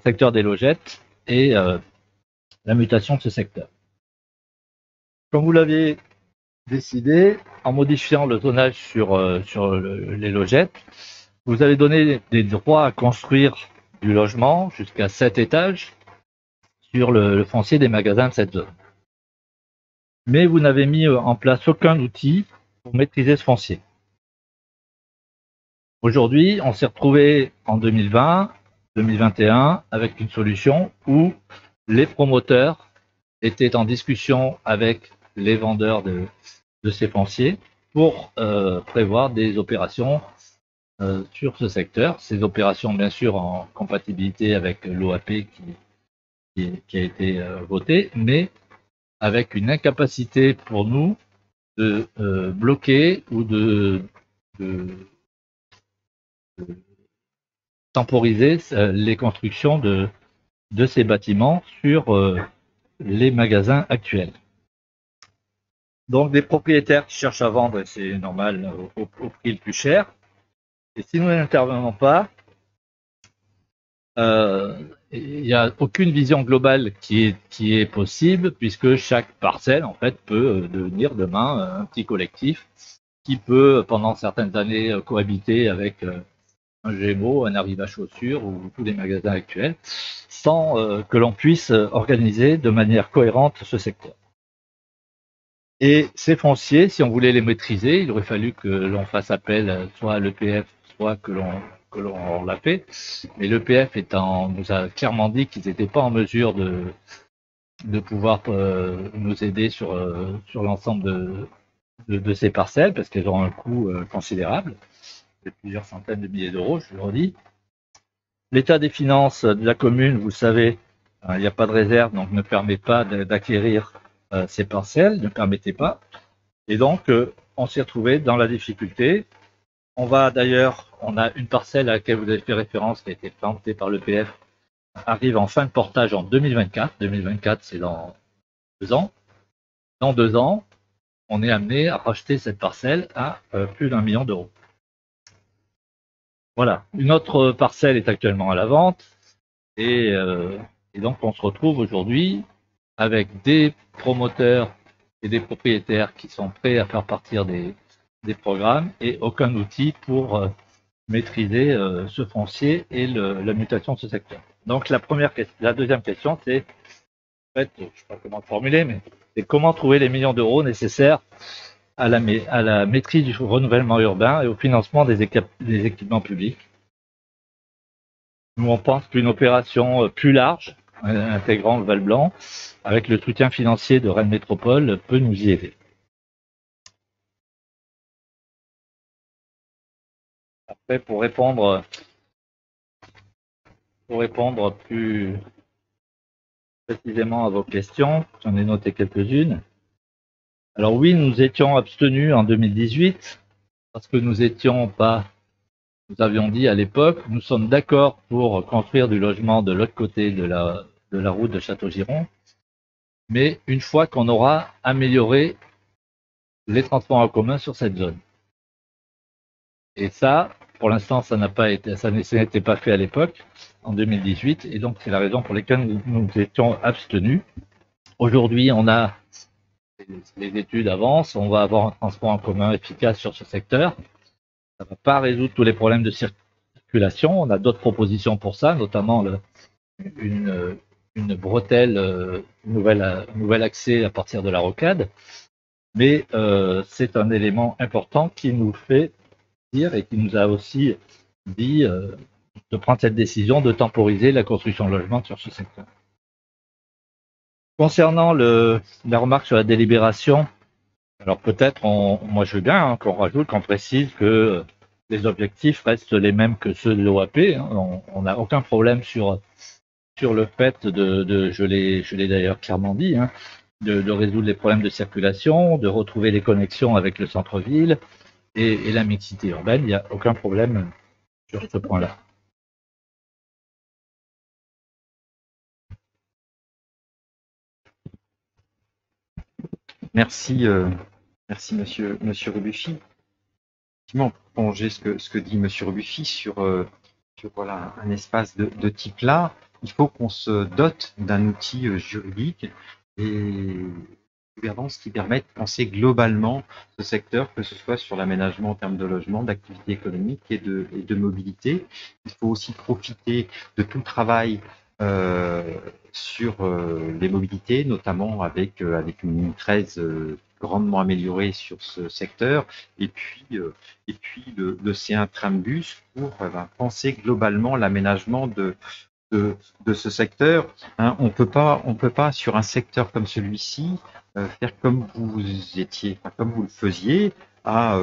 secteur des logettes et la mutation de ce secteur. Comme vous l'aviez décidé, en modifiant le zonage sur les logettes, vous avez donné des droits à construire du logement jusqu'à 7 étages sur le foncier des magasins de cette zone. Mais vous n'avez mis en place aucun outil pour maîtriser ce foncier. Aujourd'hui, on s'est retrouvé en 2020, 2021 avec une solution où les promoteurs étaient en discussion avec les vendeurs de ces fonciers pour prévoir des opérations sur ce secteur. Ces opérations, bien sûr, en compatibilité avec l'OAP qui a été votée, mais avec une incapacité pour nous de bloquer ou de temporiser les constructions de ces bâtiments sur les magasins actuels. Donc des propriétaires qui cherchent à vendre, c'est normal, au prix le plus cher. Et si nous n'intervenons pas, il n'y a aucune vision globale qui est possible, puisque chaque parcelle en fait peut devenir demain un petit collectif qui peut pendant certaines années cohabiter avec un Gémeaux, un Arriva Chaussures ou tous les magasins actuels, sans que l'on puisse organiser de manière cohérente ce secteur. Et ces fonciers, si on voulait les maîtriser, il aurait fallu que l'on fasse appel soit à l'EPF, soit que l'on que l'on l'a fait. Mais l'EPF nous a clairement dit qu'ils n'étaient pas en mesure de pouvoir nous aider sur l'ensemble de ces parcelles parce qu'elles ont un coût considérable, de plusieurs centaines de milliers d'euros, je le redis. L'état des finances de la commune, vous le savez, il n'y a pas de réserve, donc ne permet pas d'acquérir ces parcelles, ne permettait pas. Et donc, on s'est retrouvé dans la difficulté. On a une parcelle à laquelle vous avez fait référence qui a été plantée par l'EPF, arrive en fin de portage en 2024. 2024, c'est dans 2 ans. Dans 2 ans, on est amené à racheter cette parcelle à plus d'1 million d'euros. Voilà. Une autre parcelle est actuellement à la vente et donc on se retrouve aujourd'hui avec des promoteurs et des propriétaires qui sont prêts à faire partir des programmes et aucun outil pour maîtriser ce foncier et la mutation de ce secteur. Donc la deuxième question, c'est, en fait, je ne sais pas comment le formuler, mais c'est comment trouver les millions d'euros nécessaires à la maîtrise du renouvellement urbain et au financement des équipements publics. Nous, on pense qu'une opération plus large, intégrant le Val-Blanc, avec le soutien financier de Rennes Métropole, peut nous y aider. Après, pour répondre plus précisément à vos questions, j'en ai noté quelques-unes. Alors oui, nous étions abstenus en 2018 parce que nous avions dit à l'époque, nous sommes d'accord pour construire du logement de l'autre côté de la route de Château-Giron, mais une fois qu'on aura amélioré les transports en commun sur cette zone. Et ça, pour l'instant, ça n'était pas fait à l'époque, en 2018, et donc c'est la raison pour laquelle nous étions abstenus. Aujourd'hui, les études avancent, on va avoir un transport en commun efficace sur ce secteur. Ça ne va pas résoudre tous les problèmes de circulation. On a d'autres propositions pour ça, notamment une bretelle, nouvel accès à partir de la rocade. Mais c'est un élément important qui nous fait dire et qui nous a aussi dit de prendre cette décision de temporiser la construction de logements sur ce secteur. Concernant la remarque sur la délibération, alors peut-être, moi je veux bien qu'on rajoute, qu'on précise que les objectifs restent les mêmes que ceux de l'OAP. On n'a aucun problème sur le fait je l'ai d'ailleurs clairement dit, de résoudre les problèmes de circulation, de retrouver les connexions avec le centre-ville et la mixité urbaine. Il n'y a aucun problème sur ce point-là. Merci, monsieur Rebuffi. Effectivement, pour prolonger ce que dit monsieur Rebuffi sur voilà, un espace de type là, il faut qu'on se dote d'un outil juridique et gouvernance qui permette de penser globalement ce secteur, que ce soit sur l'aménagement en termes de logement, d'activité économique et de mobilité. Il faut aussi profiter de tout le travail sur les mobilités, notamment avec une ligne 13 grandement améliorée sur ce secteur, et puis le C1 Trambus pour penser globalement l'aménagement de ce secteur. On peut pas sur un secteur comme celui-ci faire comme comme vous le faisiez, à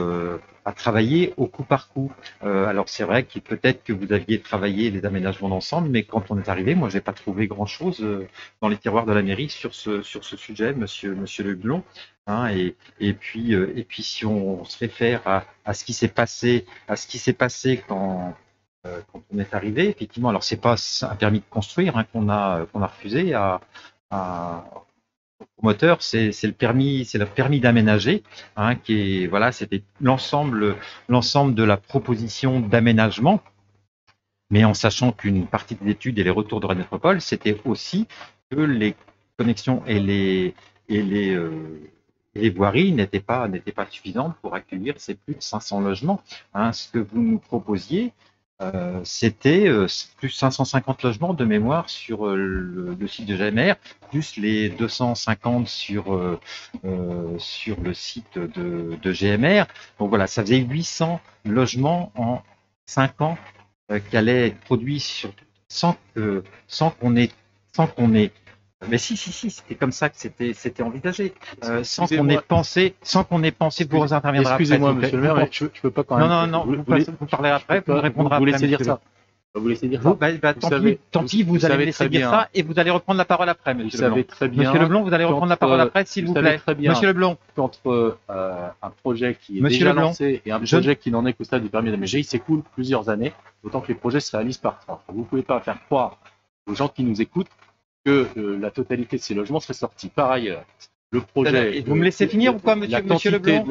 travailler au coup par coup. Alors c'est vrai que peut-être que vous aviez travaillé les aménagements d'ensemble, mais quand on est arrivé, moi j'ai pas trouvé grand-chose dans les tiroirs de la mairie sur ce sujet, monsieur Leblon. Et puis si on se réfère à ce qui s'est passé, quand on est arrivé, effectivement, alors c'est pas un permis de construire qu'on a refusé au promoteur, c'est le permis d'aménager, qui est voilà, c'était l'ensemble de la proposition d'aménagement, mais en sachant qu'une partie des études et les retours de Rennes Métropole, c'était aussi que les connexions et les voiries n'étaient pas suffisantes pour accueillir ces plus de 500 logements. Ce que vous nous proposiez, c'était plus 550 logements de mémoire sur le site de GMR, plus les 250 sur le site de GMR. Donc voilà, ça faisait 800 logements en 5 ans qui allait être produit sans qu'on ait, mais si, c'était comme ça que c'était envisagé, sans qu'on ait pensé vous interviendrez après. Excusez-moi, monsieur le maire, mais je peux pas quand même. Non, vous parlerez après, vous répondrez après. Vous laissez dire ça. Vous laissez dire ça. Tant pis, vous allez me laisser dire ça et vous allez reprendre la parole après, monsieur Leblanc. Vous savez très bien. Monsieur Leblanc, vous allez reprendre la parole après, s'il vous plaît. Monsieur Leblanc. Qu'entre un projet qui est Monsieur déjà Leblanc, lancé et un projet qui n'en est qu'au stade du permis d'aménager, il s'écoule plusieurs années, d'autant que les projets se réalisent par tranche. Vous ne pouvez pas faire croire aux gens qui nous écoutent que la totalité de ces logements serait sortie. Par ailleurs, le projet... Et vous me laissez finir ou quoi, monsieur Leblanc?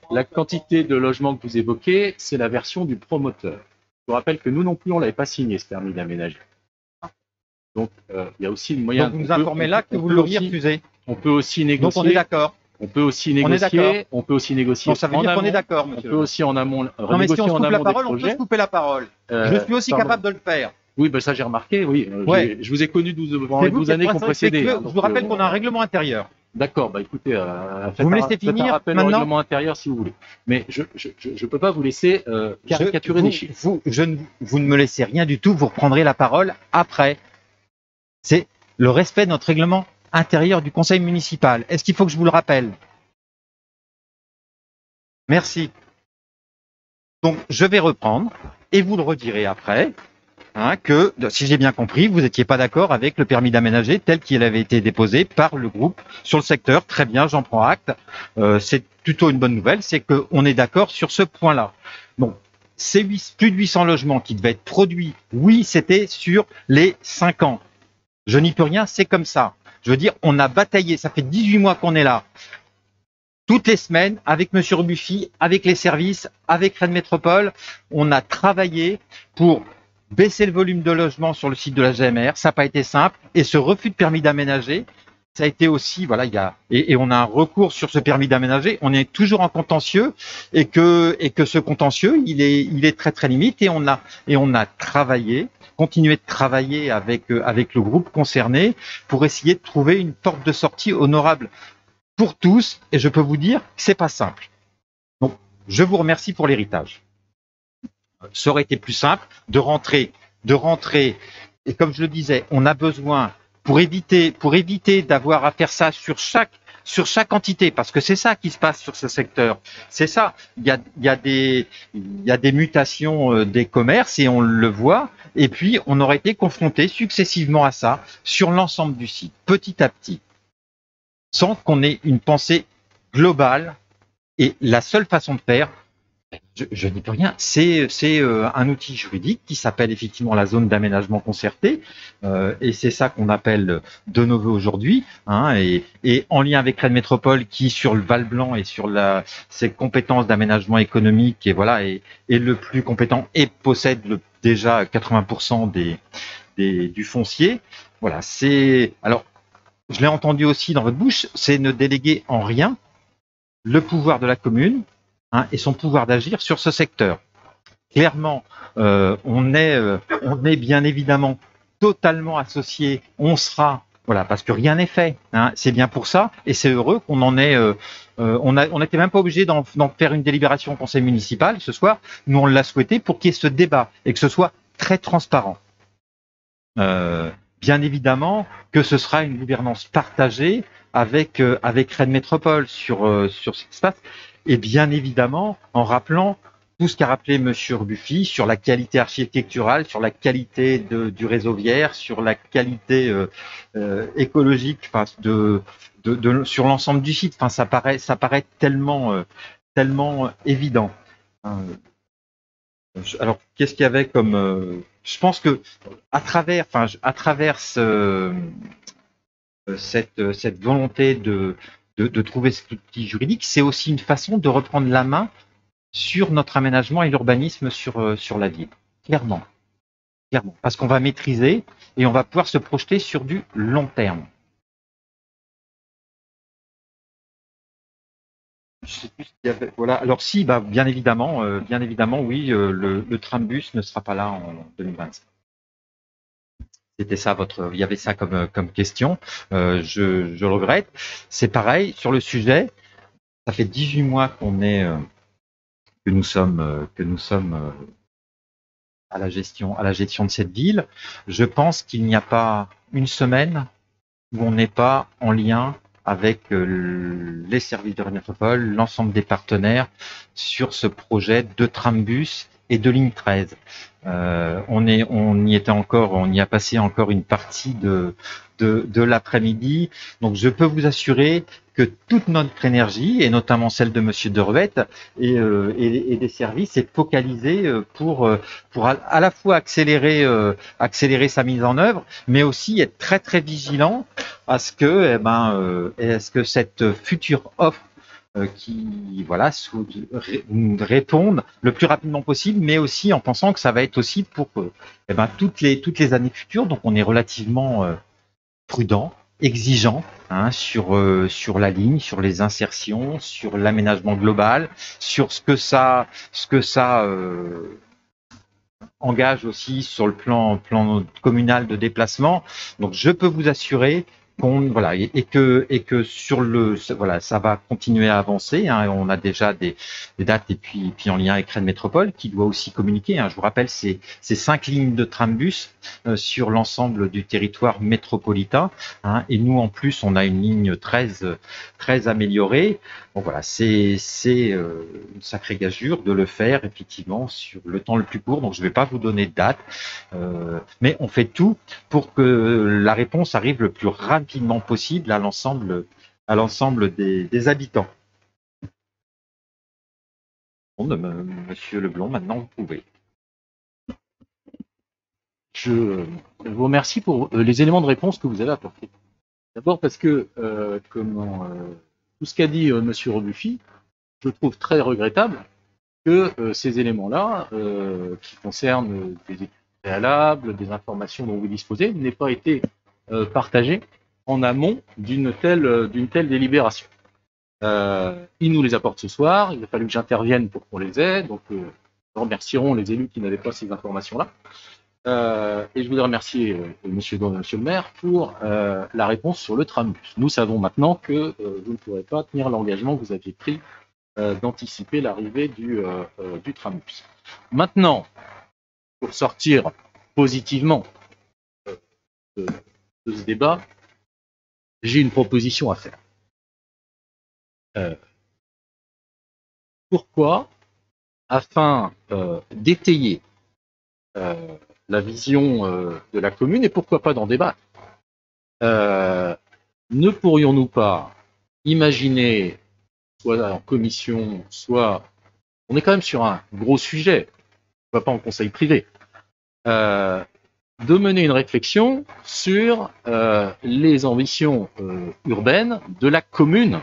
La quantité de logements que vous évoquez, c'est la version du promoteur. Je vous rappelle que nous non plus, on ne l'avait pas signé, ce permis d'aménager. Donc, il y a aussi le moyen... Donc, vous nous informez là que vous l'auriez refusé. On peut aussi négocier. Donc, on est d'accord. On peut aussi négocier. Donc, ça veut dire qu'on est d'accord, monsieur. On peut aussi en amont. Non, mais si on se coupe la parole, on peut se couper la parole. Je suis aussi capable de le faire. Oui, ben ça j'ai remarqué, oui. Je vous ai connu 12 années qui ont précédé. Je vous rappelle qu'on a un règlement intérieur. D'accord, bah écoutez, vous me laissez finir un rappel au règlement intérieur si vous voulez. Mais je ne peux pas vous laisser caricaturer des chiffres. Vous ne me laissez rien du tout, vous reprendrez la parole après. C'est le respect de notre règlement intérieur du conseil municipal. Est-ce qu'il faut que je vous le rappelle? Merci. Donc, je vais reprendre et vous le redirez après. Que, si j'ai bien compris, vous n'étiez pas d'accord avec le permis d'aménager tel qu'il avait été déposé par le groupe sur le secteur. Très bien, j'en prends acte. C'est plutôt une bonne nouvelle, c'est qu'on est d'accord sur ce point-là. Donc, ces plus de 800 logements qui devaient être produits, oui, c'était sur les 5 ans. Je n'y peux rien, c'est comme ça. Je veux dire, on a bataillé, ça fait 18 mois qu'on est là. Toutes les semaines, avec M. Rebuffi, avec les services, avec Rennes Métropole, on a travaillé pour baisser le volume de logements sur le site de la GMR, ça n'a pas été simple. Et ce refus de permis d'aménager, ça a été aussi, voilà, et on a un recours sur ce permis d'aménager. On est toujours en contentieux et que ce contentieux, il est très très limite. Et on a travaillé, continué de travailler avec le groupe concerné pour essayer de trouver une porte de sortie honorable pour tous. Et je peux vous dire que c'est pas simple. Donc, je vous remercie pour l'héritage. Ça aurait été plus simple de rentrer, et comme je le disais, on a besoin, pour éviter d'avoir à faire ça sur chaque entité, parce que c'est ça qui se passe sur ce secteur. C'est ça. Il y a des mutations des commerces et on le voit, et puis on aurait été confronté successivement à ça sur l'ensemble du site, petit à petit, sans qu'on ait une pensée globale. Et la seule façon de faire, je n'y peux rien, c'est un outil juridique qui s'appelle effectivement la zone d'aménagement concerté, et c'est ça qu'on appelle de nos voeux aujourd'hui, et en lien avec Rennes Métropole qui, sur le Val Blanc et sur ses compétences d'aménagement économique, est le plus compétent et possède déjà 80% du foncier. Voilà, alors, je l'ai entendu aussi dans votre bouche, c'est ne déléguer en rien le pouvoir de la commune et son pouvoir d'agir sur ce secteur. Clairement, on est bien évidemment totalement associé. On sera, voilà, parce que rien n'est fait. C'est bien pour ça, et c'est heureux qu'on en ait. On n'était même pas obligé d'en faire une délibération au conseil municipal ce soir. Nous, on l'a souhaité pour qu'il y ait ce débat et que ce soit très transparent. Bien évidemment que ce sera une gouvernance partagée avec Rennes Métropole sur ce qui se passe. Et bien évidemment, en rappelant tout ce qu'a rappelé M. Rebuffi sur la qualité architecturale, sur la qualité du réseau viaire, sur la qualité écologique, sur l'ensemble du site. Enfin, ça paraît tellement évident. Alors, qu'est-ce qu'il y avait comme je pense que à travers cette volonté de trouver cet outil juridique, c'est aussi une façon de reprendre la main sur notre aménagement et l'urbanisme sur la ville. Clairement. Parce qu'on va maîtriser et on va pouvoir se projeter sur du long terme. Je sais plus ce qu'il y avait. Voilà. Alors si, bien évidemment, oui, le tram-bus ne sera pas là en 2025. C'était ça il y avait ça comme question. Je le regrette. C'est pareil sur le sujet. Ça fait 18 mois qu'on est nous sommes à la gestion de cette ville. Je pense qu'il n'y a pas une semaine où on n'est pas en lien avec les services de Rennes Métropole, l'ensemble des partenaires sur ce projet de trambus et de ligne 13. On y a passé encore une partie de l'après-midi. Donc je peux vous assurer que toute notre énergie, et notamment celle de Monsieur Dervette et des services, est focalisée pour à la fois accélérer sa mise en œuvre, mais aussi être très très vigilant à ce que cette future offre qui répondent le plus rapidement possible, mais aussi en pensant que ça va être aussi pour toutes les années futures. Donc on est relativement prudent, exigeant sur la ligne, sur les insertions, sur l'aménagement global, sur ce que ça engage aussi sur le plan communal de déplacement. Donc je peux vous assurer et que ça va continuer à avancer. On a déjà des dates et puis en lien avec Rennes Métropole qui doit aussi communiquer. Je vous rappelle, c'est 5 lignes de trambus sur l'ensemble du territoire métropolitain. Et nous, en plus, on a une ligne 13 très améliorée. Bon voilà, c'est une sacrée gageure de le faire effectivement sur le temps le plus court. Donc je ne vais pas vous donner de date, mais on fait tout pour que la réponse arrive le plus rapidement possible à l'ensemble des habitants. Bon, Monsieur Leblond, maintenant vous pouvez. Je vous remercie pour les éléments de réponse que vous avez apportés. D'abord parce que, tout ce qu'a dit Monsieur Rebuffi, je trouve très regrettable que ces éléments-là, qui concernent des études préalables, des informations dont vous disposez, n'aient pas été partagés en amont d'une telle délibération. Ils nous les apportent ce soir, il a fallu que j'intervienne pour qu'on les ait, donc nous remercierons les élus qui n'avaient pas ces informations-là. Et je voudrais remercier monsieur le maire pour la réponse sur le trambus. Nous savons maintenant que vous ne pourrez pas tenir l'engagement que vous aviez pris d'anticiper l'arrivée du trambus. Maintenant, pour sortir positivement de ce débat, j'ai une proposition à faire. Pourquoi, afin d'étayer la vision de la commune, et pourquoi pas d'en débattre, ne pourrions-nous pas imaginer, soit en commission, soit... On est quand même sur un gros sujet, on ne va pas en conseil privé, de mener une réflexion sur les ambitions urbaines de la commune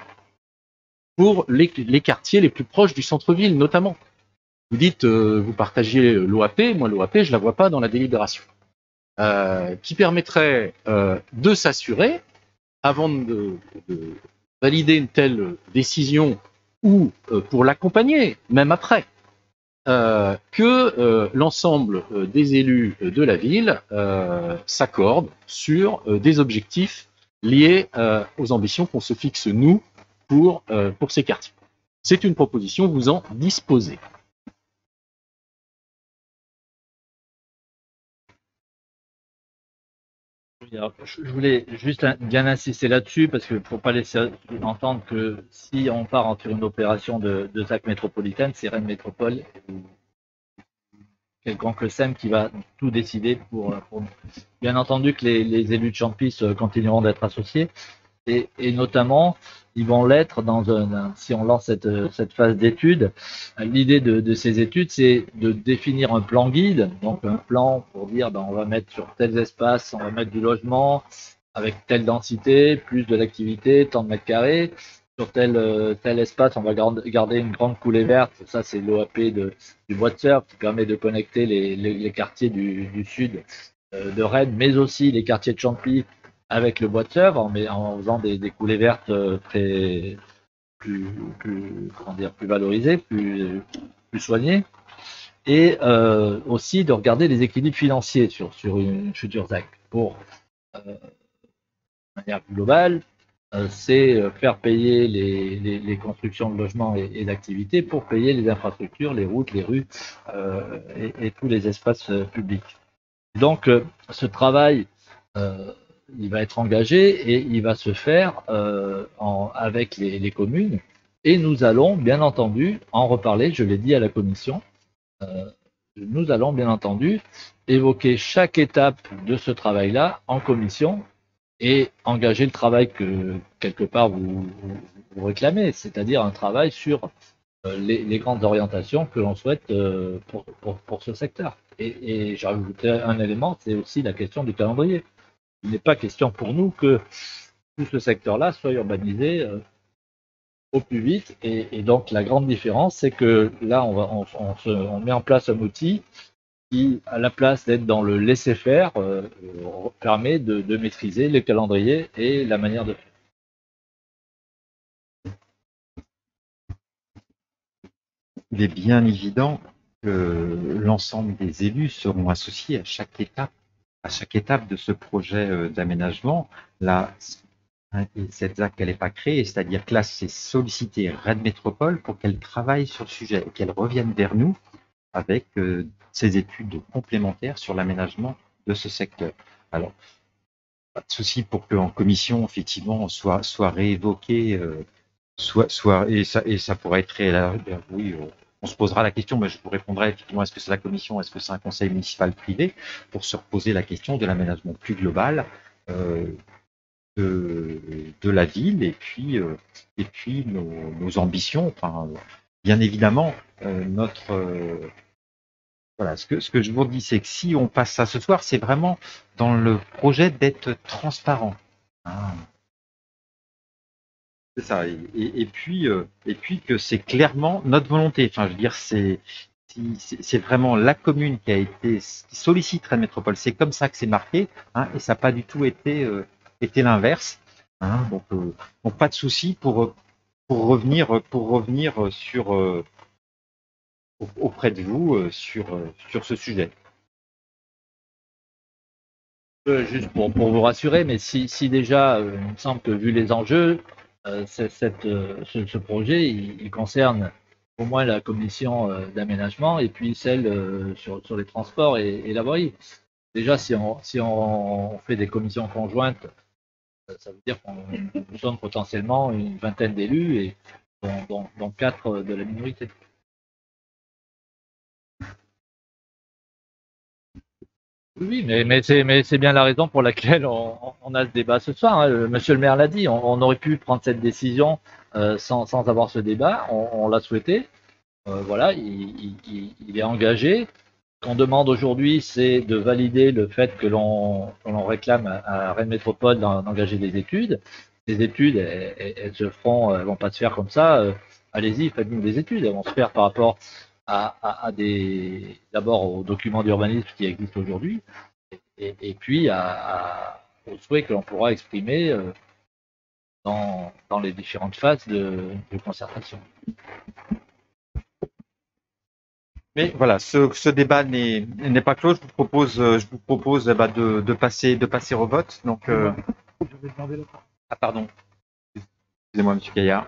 pour les quartiers les plus proches du centre-ville notamment. Vous dites, vous partagiez l'OAP, moi l'OAP je ne la vois pas dans la délibération, qui permettrait de s'assurer, avant de valider une telle décision, ou pour l'accompagner, même après, que l'ensemble des élus de la ville s'accordent sur des objectifs liés aux ambitions qu'on se fixe nous pour ces quartiers. C'est une proposition, vous en disposez. Alors, je voulais juste bien insister là-dessus parce qu'il ne faut pas laisser entendre que si on part sur une opération de ZAC métropolitaine, c'est Rennes Métropole ou quelqu'un que le SEM qui va tout décider pour nous. Bien entendu que les élus de Champis continueront d'être associés et notamment ils vont l'être si on lance cette phase d'études. L'idée de ces études, c'est de définir un plan guide, donc un plan pour dire on va mettre sur tels espaces, on va mettre du logement avec telle densité, plus de l'activité, tant de mètres carrés. Sur tel espace, on va garder une grande coulée verte. Ça, c'est l'OAP du bois de Sèvres qui permet de connecter les quartiers du sud de Rennes, mais aussi les quartiers de Champy avec le bois de Sèvres, en faisant des coulées vertes plus valorisées, plus soignées. Et aussi de regarder les équilibres financiers sur une future ZAC pour, de manière globale, c'est faire payer les constructions de logements et d'activités pour payer les infrastructures, les routes, les rues et tous les espaces publics. Donc, ce travail, il va être engagé et il va se faire avec les communes. Et nous allons, bien entendu, en reparler, je l'ai dit à la commission, nous allons, bien entendu, évoquer chaque étape de ce travail-là en commission et engager le travail que, quelque part, vous réclamez, c'est-à-dire un travail sur les grandes orientations que l'on souhaite pour ce secteur. Et j'ai rajouté un élément, c'est aussi la question du calendrier. Il n'est pas question pour nous que tout ce secteur-là soit urbanisé au plus vite. Et donc la grande différence, c'est que là, on met en place un outil qui, à la place d'être dans le laisser-faire, permet de maîtriser le calendrier et la manière de faire. Il est bien évident que l'ensemble des élus seront associés à chaque étape de ce projet d'aménagement. Là, cette ZAC, elle n'est pas créée, c'est-à-dire que là, c'est solliciter Rennes Métropole pour qu'elle travaille sur le sujet et qu'elle revienne vers nous avec ses études complémentaires sur l'aménagement de ce secteur. Alors, pas de souci pour qu'en commission, effectivement, soit réévoqué, et ça pourrait être oui, on se posera la question, mais je vous répondrai effectivement, est-ce que c'est la commission, est-ce que c'est un conseil municipal privé, pour se reposer la question de l'aménagement plus global de la ville et puis nos ambitions. Enfin, bien évidemment, voilà, ce que je vous dis, c'est que si on passe ça ce soir, c'est vraiment dans le projet d'être transparent. C'est ça. Et puis que c'est clairement notre volonté. Enfin, je veux dire, c'est vraiment la commune qui sollicite Rennes Métropole. C'est comme ça que c'est marqué, et ça n'a pas du tout été l'inverse. Donc pas de souci pour revenir sur auprès de vous sur ce sujet. Juste pour vous rassurer, mais si déjà, il me semble que vu les enjeux, ce projet, il concerne au moins la commission d'aménagement et puis celle sur les transports et la voirie. Déjà, si on fait des commissions conjointes, ça veut dire qu'on nous sommes potentiellement une vingtaine d'élus et dont 4 de la minorité. Oui, mais c'est bien la raison pour laquelle on a ce débat ce soir. Monsieur le maire l'a dit, on aurait pu prendre cette décision sans avoir ce débat. On l'a souhaité. Voilà, il est engagé. Ce qu'on demande aujourd'hui, c'est de valider le fait que l'on réclame à Rennes Métropole d'engager des études. Les études, elles se feront, elles vont pas se faire comme ça. Allez-y, faites-nous des études. Elles vont se faire par rapport d'abord aux documents d'urbanisme qui existent aujourd'hui, et puis aux souhaits que l'on pourra exprimer dans les différentes phases de concertation. Mais voilà, ce débat n'est pas clos. Je vous propose de passer au vote. Donc, Je vais demander la parole. ah pardon. Excusez-moi, Monsieur Gaillard.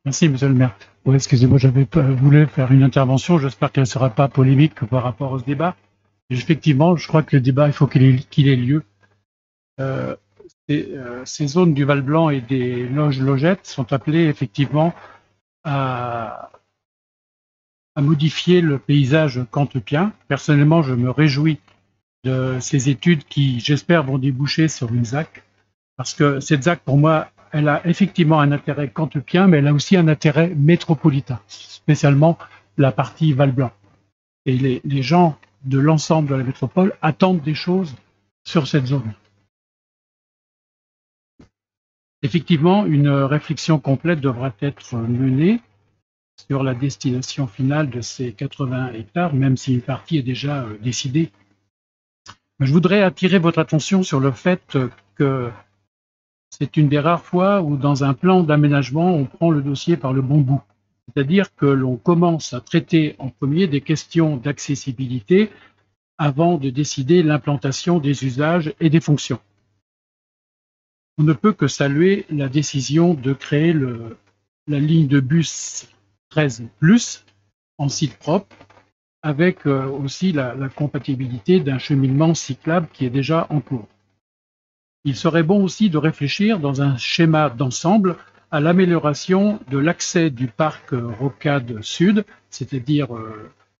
Merci, monsieur le maire. Oui, excusez-moi, j'avais voulu faire une intervention. J'espère qu'elle ne sera pas polémique par rapport à ce débat. Et effectivement, je crois que le débat, il faut qu'il ait lieu. Ces zones du Val-Blanc et des logettes sont appelées effectivement à modifier le paysage cantepien. Personnellement, je me réjouis de ces études qui, j'espère, vont déboucher sur une ZAC. Parce que cette ZAC, pour moi, elle a effectivement un intérêt cantepien, mais elle a aussi un intérêt métropolitain, spécialement la partie Val-Blanc. Et les gens de l'ensemble de la métropole attendent des choses sur cette zone. Effectivement, une réflexion complète devra être menée sur la destination finale de ces 80 hectares, même si une partie est déjà décidée. Mais je voudrais attirer votre attention sur le fait que c'est une des rares fois où, dans un plan d'aménagement, on prend le dossier par le bon bout. C'est-à-dire que l'on commence à traiter en premier des questions d'accessibilité avant de décider l'implantation des usages et des fonctions. on ne peut que saluer la décision de créer la ligne de bus 13+, en site propre, avec aussi la compatibilité d'un cheminement cyclable qui est déjà en cours. Il serait bon aussi de réfléchir dans un schéma d'ensemble à l'amélioration de l'accès du parc Rocade Sud, c'est-à-dire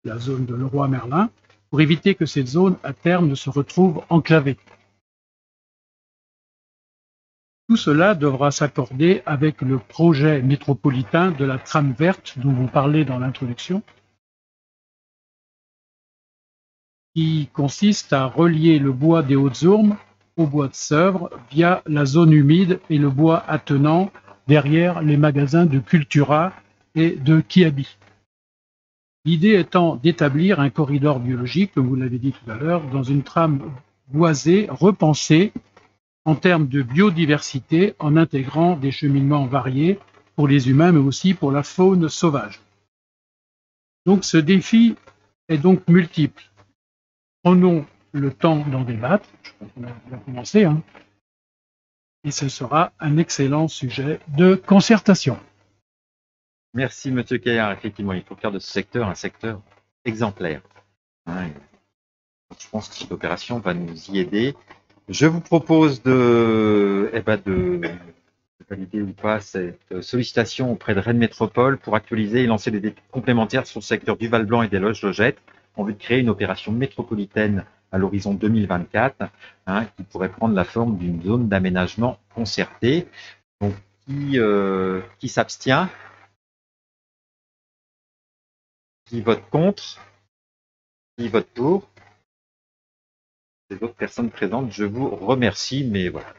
la zone de Leroy-Merlin, pour éviter que cette zone à terme ne se retrouve enclavée. Tout cela devra s'accorder avec le projet métropolitain de la trame verte dont vous parlez dans l'introduction, qui consiste à relier le bois des Hautes-Ourmes au bois de Sèvres via la zone humide et le bois attenant derrière les magasins de Cultura et de Kiabi. L'idée étant d'établir un corridor biologique, comme vous l'avez dit tout à l'heure, dans une trame boisée, repensée en termes de biodiversité, en intégrant des cheminements variés pour les humains, mais aussi pour la faune sauvage. Donc ce défi est donc multiple. Prenons le temps d'en débattre, je crois qu'on a bien commencé, et ce sera un excellent sujet de concertation. Merci, Monsieur Caillard. Effectivement, il faut faire de ce secteur un secteur exemplaire. Je pense que cette opération va nous y aider. Je vous propose de valider ou pas cette sollicitation auprès de Rennes Métropole pour actualiser et lancer des études complémentaires sur le secteur du Val-Blanc et des Loges-Logettes en vue de créer une opération métropolitaine à l'horizon 2024, qui pourrait prendre la forme d'une zone d'aménagement concertée. Donc, qui s'abstient? Qui vote contre? Qui vote pour? Les autres personnes présentes, je vous remercie, mais voilà.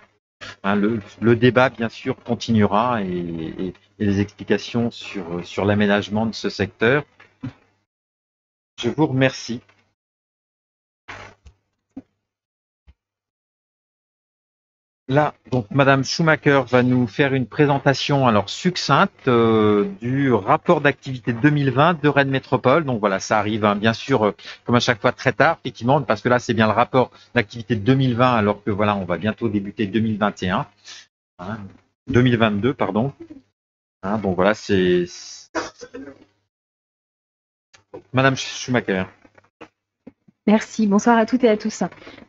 Le débat, bien sûr, continuera et les explications sur l'aménagement de ce secteur. Je vous remercie. Là, donc, Madame Schumacher va nous faire une présentation alors succincte du rapport d'activité 2020 de Rennes Métropole. Donc voilà, ça arrive bien sûr, comme à chaque fois, très tard, effectivement, parce que là, c'est bien le rapport d'activité 2020, alors que voilà, on va bientôt débuter 2021, 2022, pardon. Donc voilà, c'est Madame Schumacher. Merci, bonsoir à toutes et à tous.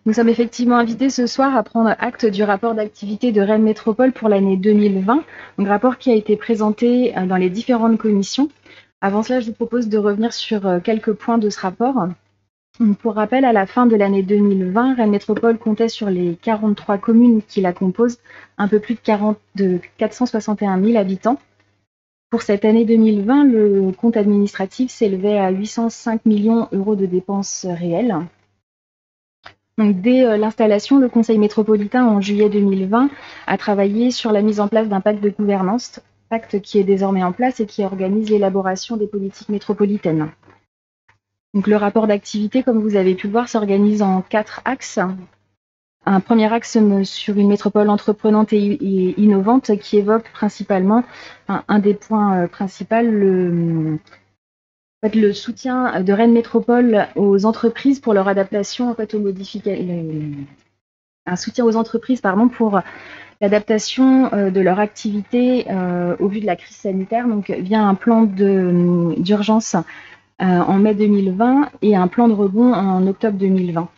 Nous sommes effectivement invités ce soir à prendre acte du rapport d'activité de Rennes Métropole pour l'année 2020, un rapport qui a été présenté dans les différentes commissions. Avant cela, je vous propose de revenir sur quelques points de ce rapport. Pour rappel, à la fin de l'année 2020, Rennes Métropole comptait sur les 43 communes qui la composent un peu plus de 461 000 habitants. Pour cette année 2020, le compte administratif s'élevait à 805 millions € de dépenses réelles. Donc, dès l'installation, le Conseil métropolitain, en juillet 2020, a travaillé sur la mise en place d'un pacte de gouvernance, pacte qui est désormais en place et qui organise l'élaboration des politiques métropolitaines. Donc, le rapport d'activité, comme vous avez pu le voir, s'organise en 4 axes. Un premier axe sur une métropole entreprenante et innovante qui évoque principalement un des points principaux, le soutien de Rennes Métropole aux entreprises pour leur adaptation aux modifications, un soutien aux entreprises pour l'adaptation de leur activité au vu de la crise sanitaire, donc via un plan d'urgence en mai 2020 et un plan de rebond en octobre 2020.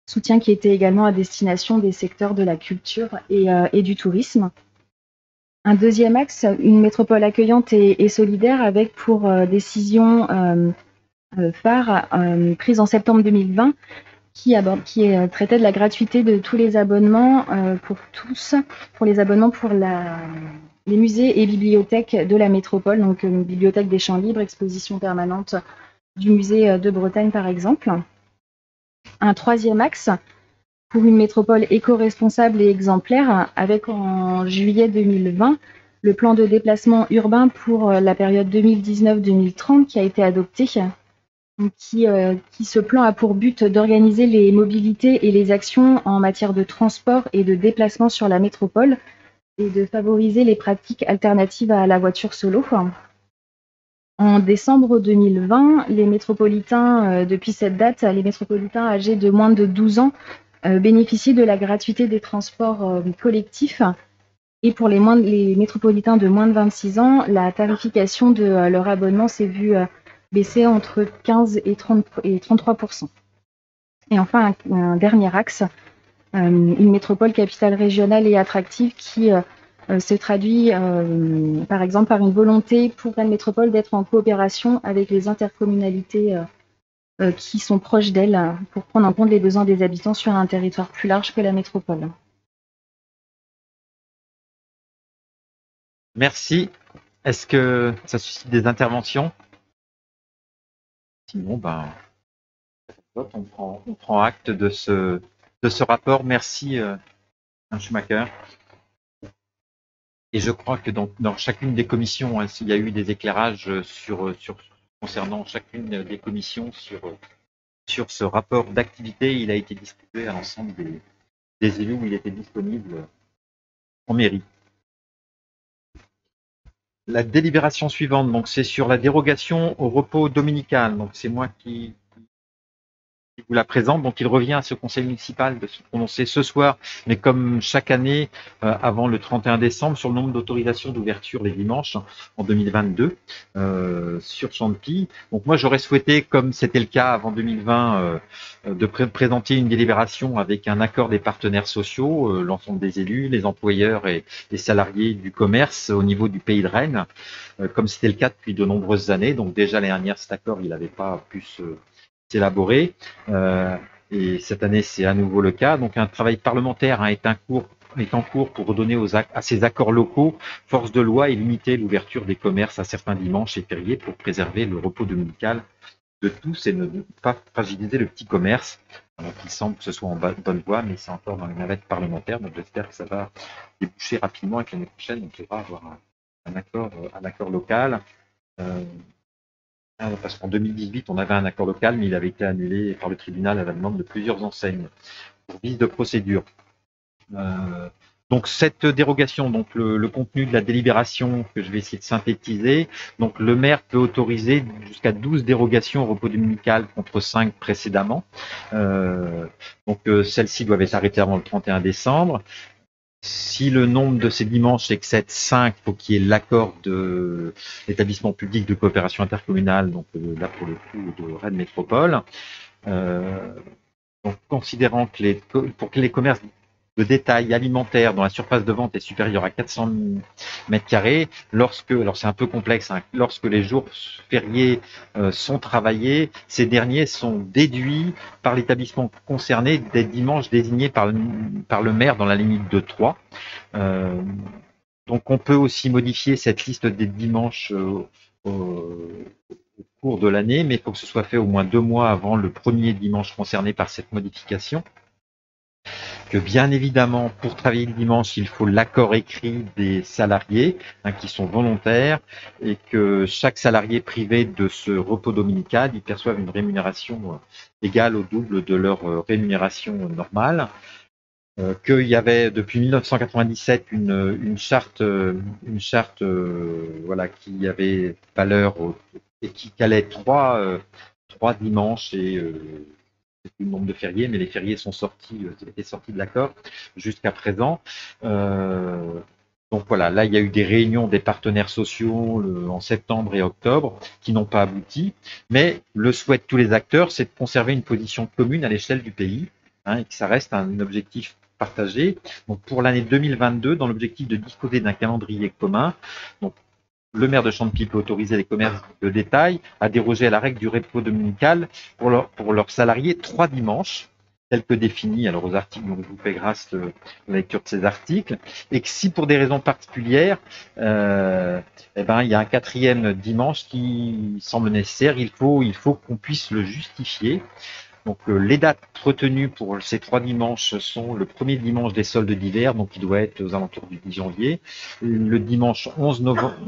Soutien qui était également à destination des secteurs de la culture et du tourisme. Un deuxième axe, une métropole accueillante et solidaire avec pour décision phare prise en septembre 2020 qui traitait de la gratuité de tous les abonnements pour les abonnements pour les musées et bibliothèques de la métropole, donc bibliothèque des Champs Libres, exposition permanente du musée de Bretagne par exemple. Un troisième axe pour une métropole éco-responsable et exemplaire avec en juillet 2020 le plan de déplacement urbain pour la période 2019-2030 qui a été adopté. Ce plan a pour but d'organiser les mobilités et les actions en matière de transport et de déplacement sur la métropole et de favoriser les pratiques alternatives à la voiture solo. En décembre 2020, les métropolitains, depuis cette date, les métropolitains âgés de moins de 12 ans bénéficient de la gratuité des transports collectifs. Et pour les métropolitains de moins de 26 ans, la tarification de leur abonnement s'est vue baisser entre 15 et 33%. Et enfin, un dernier axe, une métropole capitale régionale et attractive qui se traduit par exemple par une volonté pour Rennes Métropole d'être en coopération avec les intercommunalités qui sont proches d'elle pour prendre en compte les besoins des habitants sur un territoire plus large que la métropole. Merci. Est-ce que ça suscite des interventions? Sinon, ben, on prend acte de ce rapport. Merci, Schumacher. Et je crois que dans chacune des commissions, il y a eu des éclairages concernant chacune des commissions sur ce rapport d'activité. Il a été distribué à l'ensemble des élus où il était disponible en mairie. La délibération suivante, donc c'est sur la dérogation au repos dominical. Donc c'est moi qui vous la présente. Donc il revient à ce conseil municipal de se prononcer ce soir, mais comme chaque année, avant le 31 décembre, sur le nombre d'autorisations d'ouverture les dimanches en 2022 sur Champy. Donc moi j'aurais souhaité, comme c'était le cas avant 2020, de présenter une délibération avec un accord des partenaires sociaux, l'ensemble des élus, les employeurs et les salariés du commerce au niveau du Pays de Rennes, comme c'était le cas depuis de nombreuses années. Donc déjà l'année dernière, cet accord, il n'avait pas pu s'élaborer. Et cette année, c'est à nouveau le cas. Donc un travail parlementaire est en cours pour redonner à ces accords locaux force de loi et limiter l'ouverture des commerces à certains dimanches et fériés pour préserver le repos dominical de tous et ne pas fragiliser le petit commerce. Donc il semble que ce soit en bonne voie, mais c'est encore dans les navettes parlementaires. Donc j'espère que ça va déboucher rapidement et que l'année prochaine, on pourra avoir un accord local. Parce qu'en 2018, on avait un accord local, mais il avait été annulé par le tribunal à la demande de plusieurs enseignes pour vice de procédure. Donc cette dérogation, donc le contenu de la délibération que je vais essayer de synthétiser, donc le maire peut autoriser jusqu'à 12 dérogations au repos dominical contre 5 précédemment. Donc celles-ci doivent être arrêtées avant le 31 décembre. Si le nombre de ces dimanches excède 5, il faut qu'il y ait l'accord de l'établissement public de coopération intercommunale, donc là pour le coup de Rennes Métropole. Donc considérant que pour que les commerces de détail alimentaire dont la surface de vente est supérieure à 400 m², alors c'est un peu complexe, hein, lorsque les jours fériés sont travaillés, ces derniers sont déduits par l'établissement concerné des dimanches désignés par le maire dans la limite de 3. Donc on peut aussi modifier cette liste des dimanches au cours de l'année, mais il faut que ce soit fait au moins 2 mois avant le premier dimanche concerné par cette modification. Que bien évidemment, pour travailler le dimanche, il faut l'accord écrit des salariés qui sont volontaires et que chaque salarié privé de ce repos dominical, ils perçoivent une rémunération égale au double de leur rémunération normale. Qu'il y avait depuis 1997 une charte voilà, qui avait valeur et qui calait 3 dimanches et le nombre de fériés, mais les fériés étaient sortis de l'accord jusqu'à présent. Donc voilà, là il y a eu des réunions des partenaires sociaux en septembre et octobre qui n'ont pas abouti, mais le souhait de tous les acteurs, c'est de conserver une position commune à l'échelle du pays, et que ça reste un objectif partagé. Donc pour l'année 2022, dans l'objectif de disposer d'un calendrier commun, donc le maire de Champy peut autoriser les commerces de détail à déroger à la règle du repos dominical pour leurs salariés 3 dimanches, tels que définis alors aux articles, donc je vous fais grâce de la lecture de ces articles, et que si pour des raisons particulières, il y a un 4e dimanche qui semble nécessaire, il faut qu'on puisse le justifier. Donc les dates retenues pour ces 3 dimanches sont le premier dimanche des soldes d'hiver, donc il doit être aux alentours du 10 janvier, le dimanche 11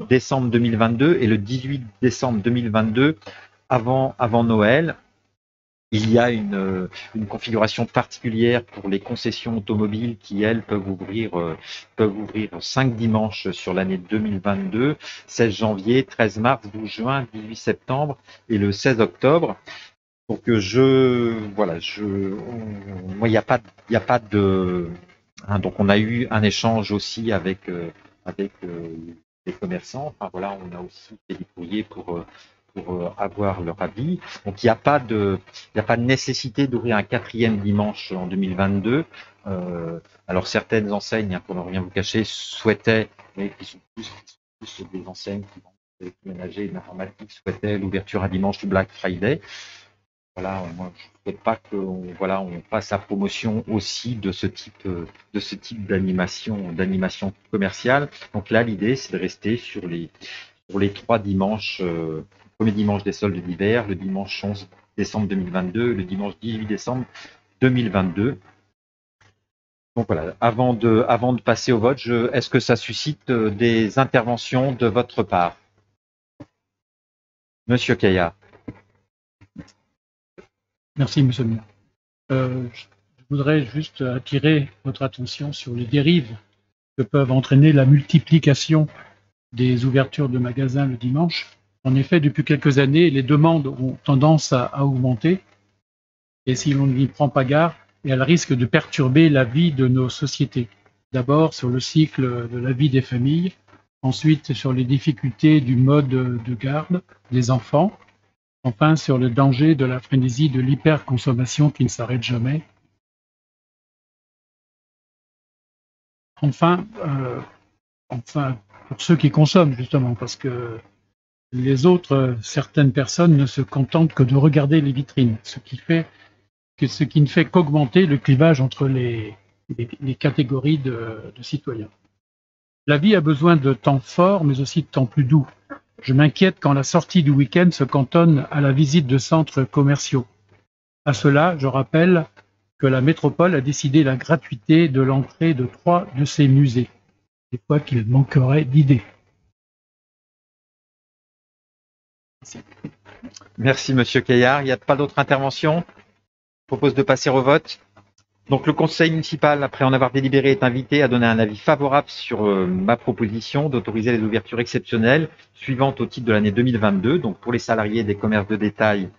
décembre 2022 et le 18 décembre 2022 avant Noël. Il y a une configuration particulière pour les concessions automobiles qui, elles, peuvent ouvrir 5 dimanches sur l'année 2022, 16 janvier, 13 mars, 12 juin, 18 septembre et le 16 octobre. Donc moi, il n'y a pas, de. Hein, donc on a eu un échange aussi avec les commerçants. Enfin voilà, on a aussi fait des courriers pour avoir leur avis. Donc il n'y a pas de nécessité d'ouvrir un 4e dimanche en 2022. Alors certaines enseignes, pour ne rien vous cacher, souhaitaient, mais qui sont plus des enseignes qui vendent des ménagers et de l'informatique, souhaitaient l'ouverture un dimanche du Black Friday. Voilà, moi je ne souhaite pas qu'on fasse la promotion aussi de ce type d'animation commerciale. Donc là, l'idée c'est de rester sur les 3 dimanches, premier dimanche des soldes d'hiver, le dimanche 11 décembre 2022, le dimanche 18 décembre 2022. Donc voilà, avant de passer au vote, est-ce que ça suscite des interventions de votre part? Monsieur Caillard. Merci, monsieur le maire. Je voudrais juste attirer votre attention sur les dérives que peuvent entraîner la multiplication des ouvertures de magasins le dimanche. En effet, depuis quelques années, les demandes ont tendance à augmenter et si l'on n'y prend pas garde, elles risquent de perturber la vie de nos sociétés. D'abord sur le cycle de la vie des familles, ensuite sur les difficultés du mode de garde des enfants, enfin sur le danger de la frénésie de l'hyperconsommation qui ne s'arrête jamais. Enfin, pour ceux qui consomment justement, parce que les autres, certaines personnes ne se contentent que de regarder les vitrines, ce qui ne fait qu'augmenter le clivage entre les catégories de citoyens. La vie a besoin de temps forts, mais aussi de temps plus doux. Je m'inquiète quand la sortie du week-end se cantonne à la visite de centres commerciaux. À cela, je rappelle que la métropole a décidé la gratuité de l'entrée de 3 de ses musées. Des fois qu'il manquerait d'idées. Merci, monsieur Caillard. Il n'y a pas d'autres interventions? Je propose de passer au vote. Donc le conseil municipal, après en avoir délibéré, est invité à donner un avis favorable sur ma proposition d'autoriser les ouvertures exceptionnelles suivantes au titre de l'année 2022. Donc pour les salariés des commerces de détail,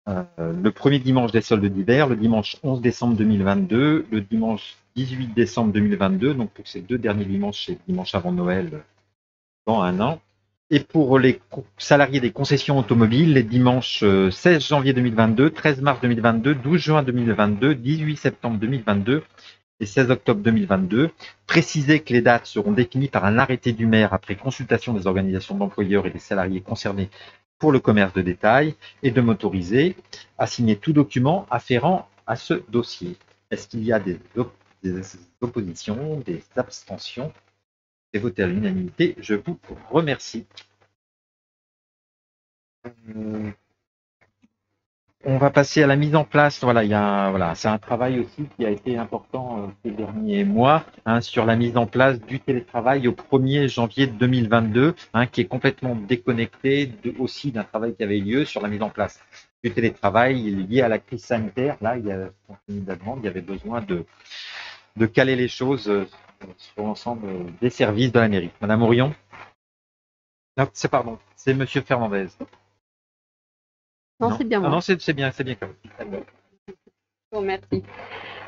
le premier dimanche des soldes d'hiver, le dimanche 11 décembre 2022, le dimanche 18 décembre 2022, donc pour ces 2 derniers dimanches, c'est dimanche avant Noël, dans un an. Et pour les salariés des concessions automobiles, les dimanches 16 janvier 2022, 13 mars 2022, 12 juin 2022, 18 septembre 2022 et 16 octobre 2022. Préciser que les dates seront définies par un arrêté du maire après consultation des organisations d'employeurs et des salariés concernés pour le commerce de détail et de m'autoriser à signer tout document afférent à ce dossier. Est-ce qu'il y a des oppositions, des abstentions? C'est voté à l'unanimité. Je vous remercie. On va passer à la mise en place. Voilà, c'est un travail aussi qui a été important ces derniers mois sur la mise en place du télétravail au 1er janvier 2022, qui est complètement déconnecté aussi d'un travail qui avait eu lieu sur la mise en place du télétravail lié à la crise sanitaire. Là, il y avait besoin de caler les choses sur l'ensemble des services de la mairie. Madame Aurion? Non, c'est Monsieur Fernandez. Non, c'est bien moi. Non, c'est bien comme ça. Je vous remercie.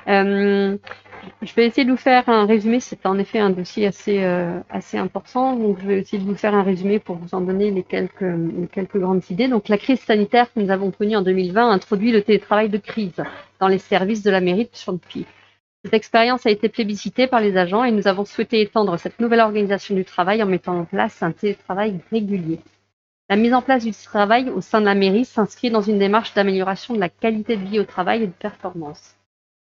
Je vais essayer de vous faire un résumé. C'est en effet un dossier assez important. Donc, je vais essayer de vous faire un résumé pour vous en donner les quelques grandes idées. Donc, la crise sanitaire que nous avons connue en 2020 a introduit le télétravail de crise dans les services de la mairie de Chantepuy. Cette expérience a été plébiscitée par les agents et nous avons souhaité étendre cette nouvelle organisation du travail en mettant en place un télétravail régulier. La mise en place du travail au sein de la mairie s'inscrit dans une démarche d'amélioration de la qualité de vie au travail et de performance.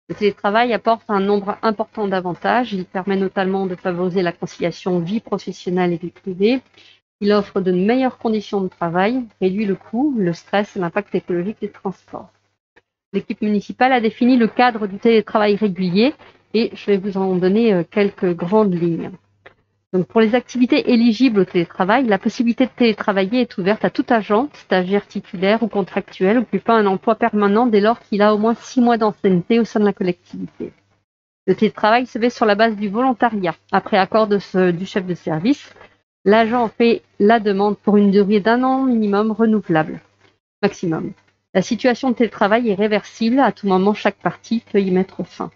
Le télétravail apporte un nombre important d'avantages. Il permet notamment de favoriser la conciliation vie professionnelle et vie privée. Il offre de meilleures conditions de travail, réduit le coût, le stress et l'impact écologique des transports. L'équipe municipale a défini le cadre du télétravail régulier et je vais vous en donner quelques grandes lignes. Donc pour les activités éligibles au télétravail, la possibilité de télétravailler est ouverte à tout agent, stagiaire titulaire ou contractuel occupant un emploi permanent dès lors qu'il a au moins 6 mois d'ancienneté au sein de la collectivité. Le télétravail se fait sur la base du volontariat. Après accord du chef de service, l'agent fait la demande pour une durée d'1 an minimum renouvelable, maximum. La situation de télétravail est réversible. À tout moment, chaque partie peut y mettre fin.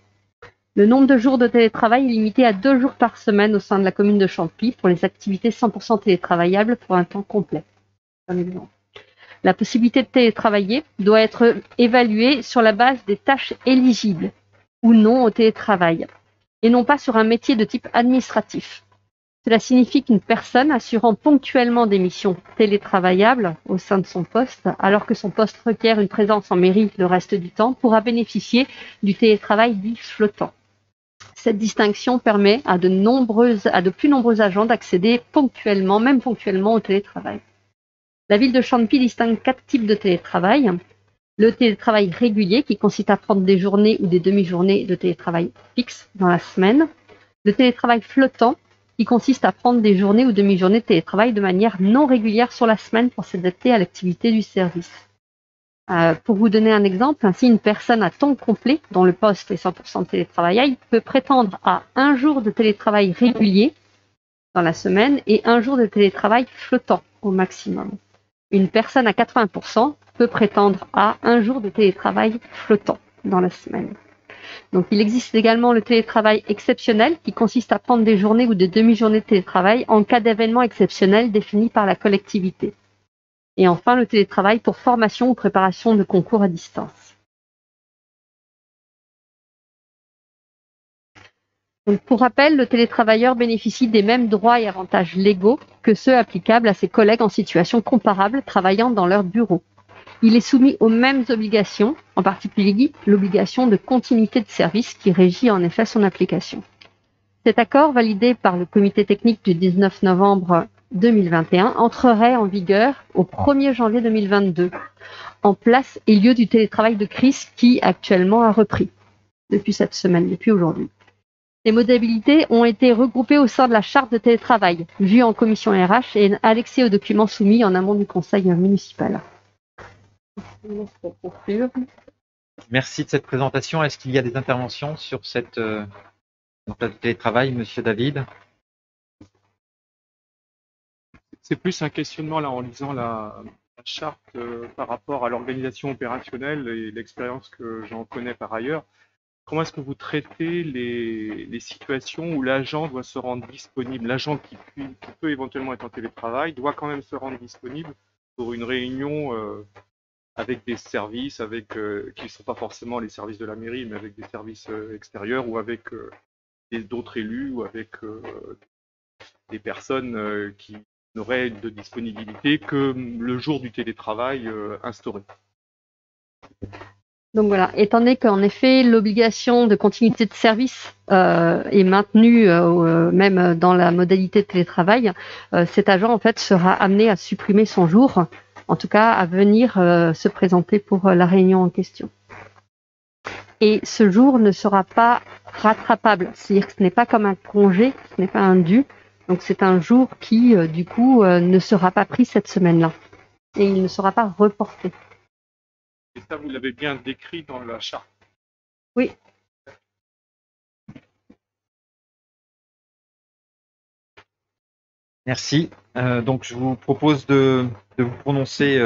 Le nombre de jours de télétravail est limité à 2 jours par semaine au sein de la commune de Champy pour les activités 100% télétravaillables pour un temps complet. Par exemple. La possibilité de télétravailler doit être évaluée sur la base des tâches éligibles ou non au télétravail, et non pas sur un métier de type administratif. Cela signifie qu'une personne assurant ponctuellement des missions télétravaillables au sein de son poste, alors que son poste requiert une présence en mairie le reste du temps, pourra bénéficier du télétravail dit flottant. Cette distinction permet à de plus nombreux agents d'accéder ponctuellement, même ponctuellement, au télétravail. La ville de Champy distingue 4 types de télétravail. Le télétravail régulier, qui consiste à prendre des journées ou des demi-journées de télétravail fixe dans la semaine. Le télétravail flottant, qui consiste à prendre des journées ou demi-journées de télétravail de manière non régulière sur la semaine pour s'adapter à l'activité du service. Pour vous donner un exemple, ainsi une personne à temps complet, dont le poste est 100% de télétravail, peut prétendre à 1 jour de télétravail régulier dans la semaine et 1 jour de télétravail flottant au maximum. Une personne à 80% peut prétendre à 1 jour de télétravail flottant dans la semaine. Donc, il existe également le télétravail exceptionnel qui consiste à prendre des journées ou des demi-journées de télétravail en cas d'événement exceptionnel défini par la collectivité. Et enfin, le télétravail pour formation ou préparation de concours à distance. Donc, pour rappel, le télétravailleur bénéficie des mêmes droits et avantages légaux que ceux applicables à ses collègues en situation comparable travaillant dans leur bureau. Il est soumis aux mêmes obligations, en particulier l'obligation de continuité de service qui régit en effet son application. Cet accord, validé par le comité technique du 19 novembre 2021, entrerait en vigueur au 1er janvier 2022, en place et lieu du télétravail de crise qui actuellement a repris depuis cette semaine, depuis aujourd'hui. Les modalités ont été regroupées au sein de la charte de télétravail, vue en commission RH et annexée aux documents soumis en amont du conseil municipal. Merci de cette présentation. Est-ce qu'il y a des interventions sur cette télétravail, Monsieur David? C'est plus un questionnement là en lisant la charte par rapport à l'organisation opérationnelle et l'expérience que j'en connais par ailleurs. Comment est-ce que vous traitez les situations où l'agent doit se rendre disponible? L'agent qui peut éventuellement être en télétravail doit quand même se rendre disponible pour une réunion avec des services, qui ne sont pas forcément les services de la mairie, mais avec des services extérieurs ou avec d'autres élus ou avec des personnes qui n'auraient de disponibilité que le jour du télétravail instauré. Donc voilà, étant donné qu'en effet l'obligation de continuité de service est maintenue même dans la modalité de télétravail, cet agent en fait sera amené à supprimer son jour, en tout cas à venir se présenter pour la réunion en question. Et ce jour ne sera pas rattrapable, c'est-à-dire que ce n'est pas comme un congé, ce n'est pas un dû, donc c'est un jour qui du coup ne sera pas pris cette semaine-là et il ne sera pas reporté. Et ça, vous l'avez bien décrit dans la charte. Oui. Merci. Donc, je vous propose de vous prononcer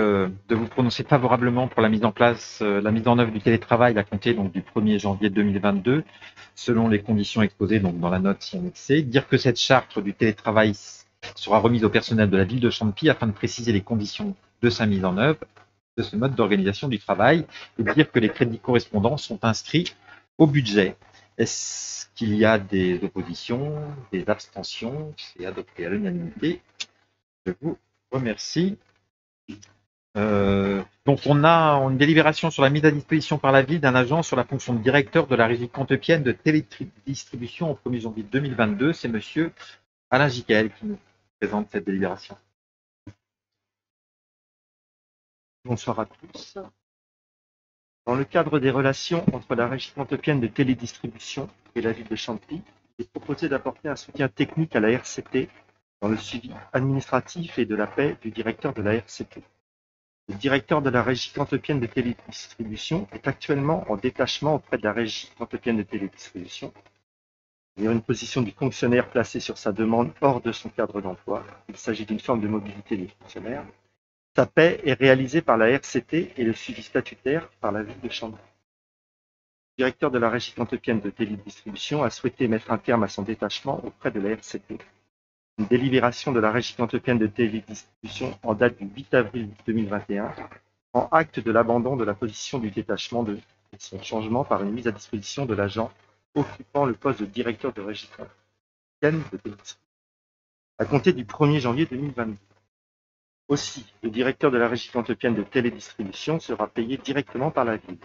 favorablement pour la mise en place, la mise en œuvre du télétravail à compter donc du 1er janvier 2022, selon les conditions exposées donc dans la note ci annexée. Dire que cette charte du télétravail sera remise au personnel de la ville de Champy afin de préciser les conditions de sa mise en œuvre de ce mode d'organisation du travail et dire que les crédits correspondants sont inscrits au budget. Est-ce qu'il y a des oppositions, des abstentions? C'est adopté à l'unanimité. Je vous remercie. Donc on a une délibération sur la mise à disposition par la ville d'un agent sur la fonction de directeur de la régie cantepienne de télédistribution au 1er janvier 2022. C'est monsieur Alain Giquel qui nous présente cette délibération. Bonsoir à tous. Dans le cadre des relations entre la régie cantepienne de télédistribution et la ville de Champy, il est proposé d'apporter un soutien technique à la RCT dans le suivi administratif et de la paie du directeur de la RCT. Le directeur de la régie cantepienne de télédistribution est actuellement en détachement auprès de la régie cantepienne de télédistribution. Il y a une position du fonctionnaire placée sur sa demande hors de son cadre d'emploi. Il s'agit d'une forme de mobilité des fonctionnaires. Sa paie est réalisée par la RCT et le suivi statutaire par la ville de Chambly. Le directeur de la régie cantopienne de télédistribution a souhaité mettre un terme à son détachement auprès de la RCT. Une délibération de la régie cantopienne de télédistribution en date du 8 avril 2021 rend acte de l'abandon de la position du détachement de son changement par une mise à disposition de l'agent occupant le poste de directeur de régie cantopienne de télédistribution à compter du 1er janvier 2022. Aussi, le directeur de la régie cantopienne de télédistribution sera payé directement par la ville.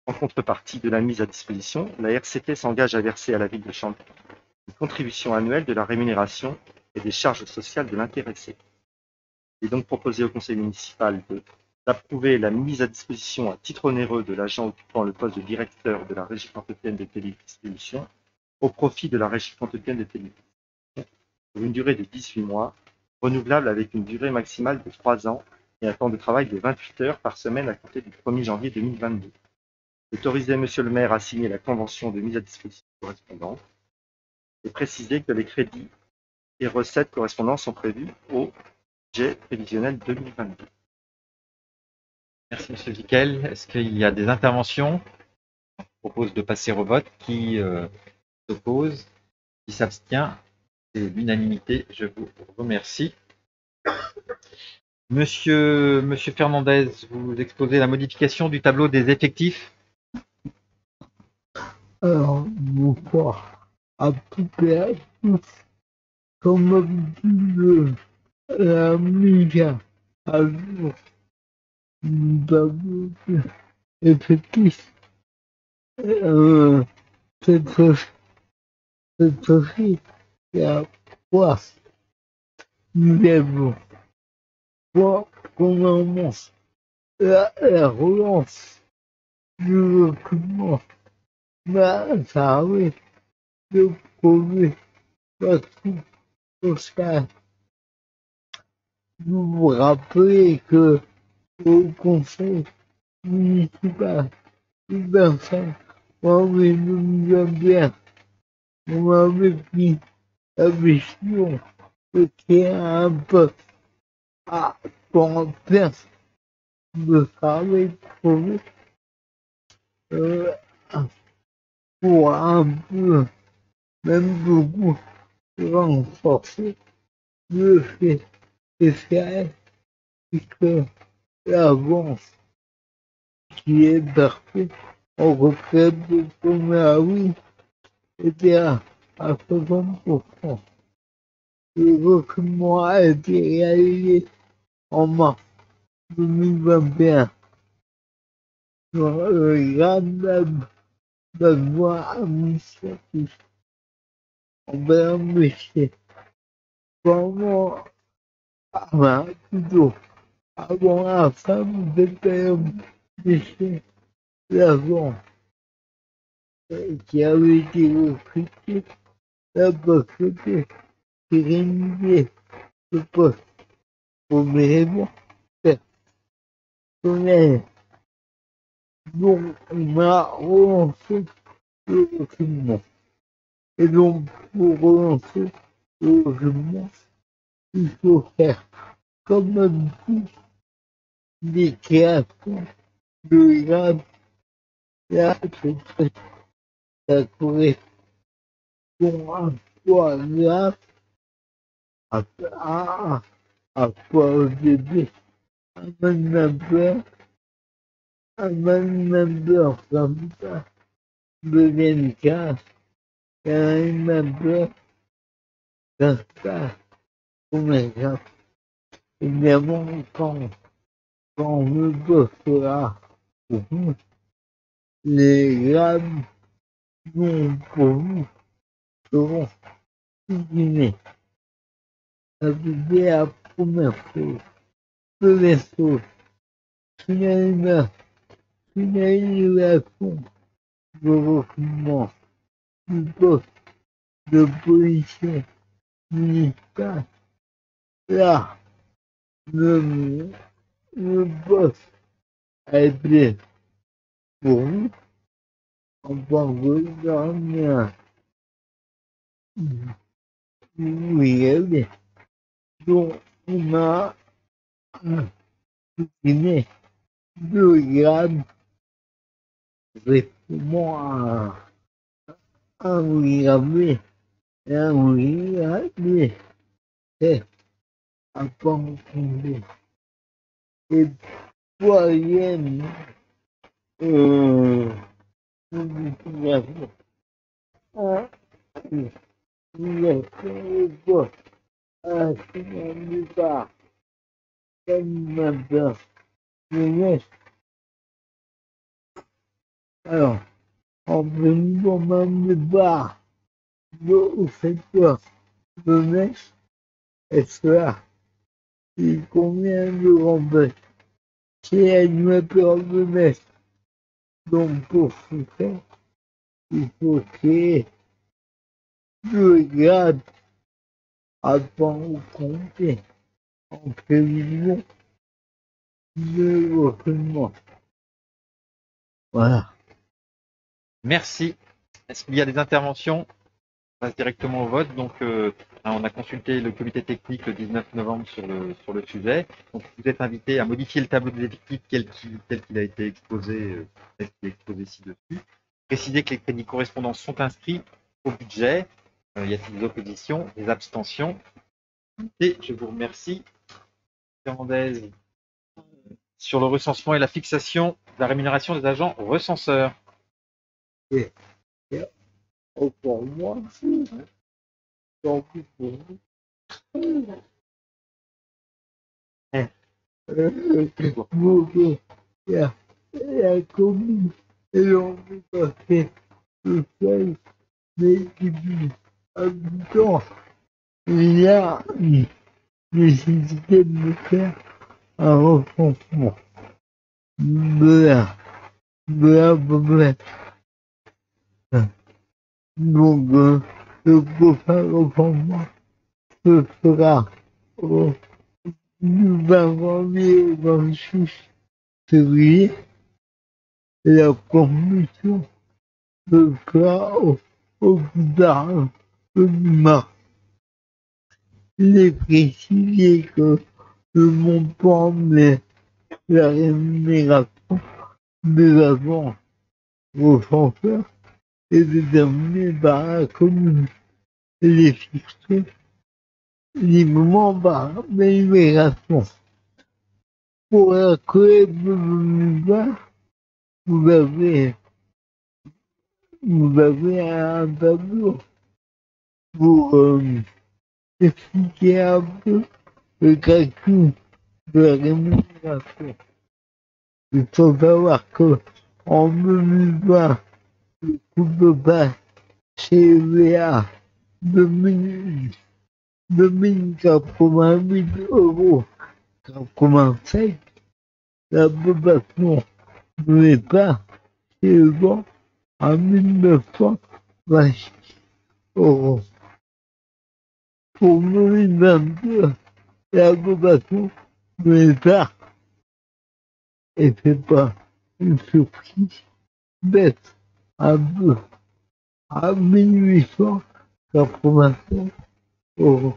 En contrepartie de la mise à disposition, la RCT s'engage à verser à la ville de Chambly une contribution annuelle de la rémunération et des charges sociales de l'intéressé. Il est donc proposé au conseil municipal d'approuver la mise à disposition à titre onéreux de l'agent occupant le poste de directeur de la régie cantopienne de télédistribution au profit de la régie cantopienne de télédistribution pour une durée de 18 mois, renouvelable avec une durée maximale de 3 ans et un temps de travail de 28 heures par semaine à compter du 1er janvier 2022. Autoriser Monsieur le maire à signer la convention de mise à disposition correspondante et préciser que les crédits et recettes correspondants sont prévus au budget prévisionnel 2022. Merci Monsieur Vickel. Est-ce qu'il y a des interventions? Je propose de passer au vote. Qui s'oppose? Qui s'abstient? C'est l'unanimité. Je vous remercie. Monsieur Fernandez, vous exposez la modification du tableau des effectifs. Alors, bonsoir à toutes et à tous. Comme d'habitude, la mise à jour du tableau des effectifs. Cette fois-ci, il y a trois éléments. Premièrement, la relance du recrutement m'a servi de premier partout social. Vous vous rappelez que au conseil municipal du 25 avril 2021, on m'avait pris la mission de créer un peu à temps plein de travail pour un peu, même beaucoup, renforcer le fait spécial que l'avance qui est parfait en retraite de 1er avril était à 60%. Le recrutement a été réalisé en mars 2021 sur le grade d'avoir administratif. On va embaucher pendant, plutôt avant la fin de cette période d'essai, l'avant qui avait été recruté, la possibilité de réaliser le poste pour éléments personnels. Donc, on a relancé le recrutement. Et donc, pour relancer le recrutement, il faut faire comme d'habitude des créations de grades. Là, ça correspond à trois grades, à trois ODD, un manager comme ça, deuxième classe, et un manager comme ça, première classe. Évidemment, quand le poste sera pour vous, les grades non pour vous seront supprimés. Ça c'était la première chose. Deuxième chose, finalisation de recrutement du poste de policier municipal. Là, le poste a été pour vous en tant que dernière. Oui, donc on a supprimer 2 grammes répondant à 1 gramme et 1 gramme et à pas tomber. Et troisième modification, il pas à la départ, comme ma peur, alors, en venant même départ, au secteur de mèche, et cela, il convient de remplacer une peur de mèche. Donc, pour ce faire, il faut créer 2 grades à prendre en compte en prévision de recrutement. Voilà. Merci. Est-ce qu'il y a des interventions? On passe directement au vote. Donc, on a consulté le comité technique le 19 novembre sur le sujet. Donc, vous êtes invité à modifier le tableau des effectifs tel qu'il a été exposé, ci-dessus. Préciser que les crédits correspondants sont inscrits au budget. Y a-t-il des oppositions, des abstentions? Et je vous remercie. Fernandez, sur le recensement et la fixation de la rémunération des agents recenseurs. Pour moi, tant pis pour vous. La commune et l'on peut passer le seul, mais depuis habitants, il y a une nécessité de faire un recensement de la population. Donc, le prochain recensement se fera au 20 janvier au 26 février. La commission se fera au plus tard le mars. Il est précisé que le montant de la rémunération des agents recenseurs est déterminé par la commune. Il est fixé librement par rémunération. Pour la collecte de 2020, vous avez un tableau pour expliquer un peu le calcul de la rémunération. Il faut savoir que en 2020, le coût de base chez EVA 2088 € 87, la population n'est pas élevant à 1926 €. Pour 2022, la population n'est pas, et c'est pas une surprise, baisse un peu à 1885 €.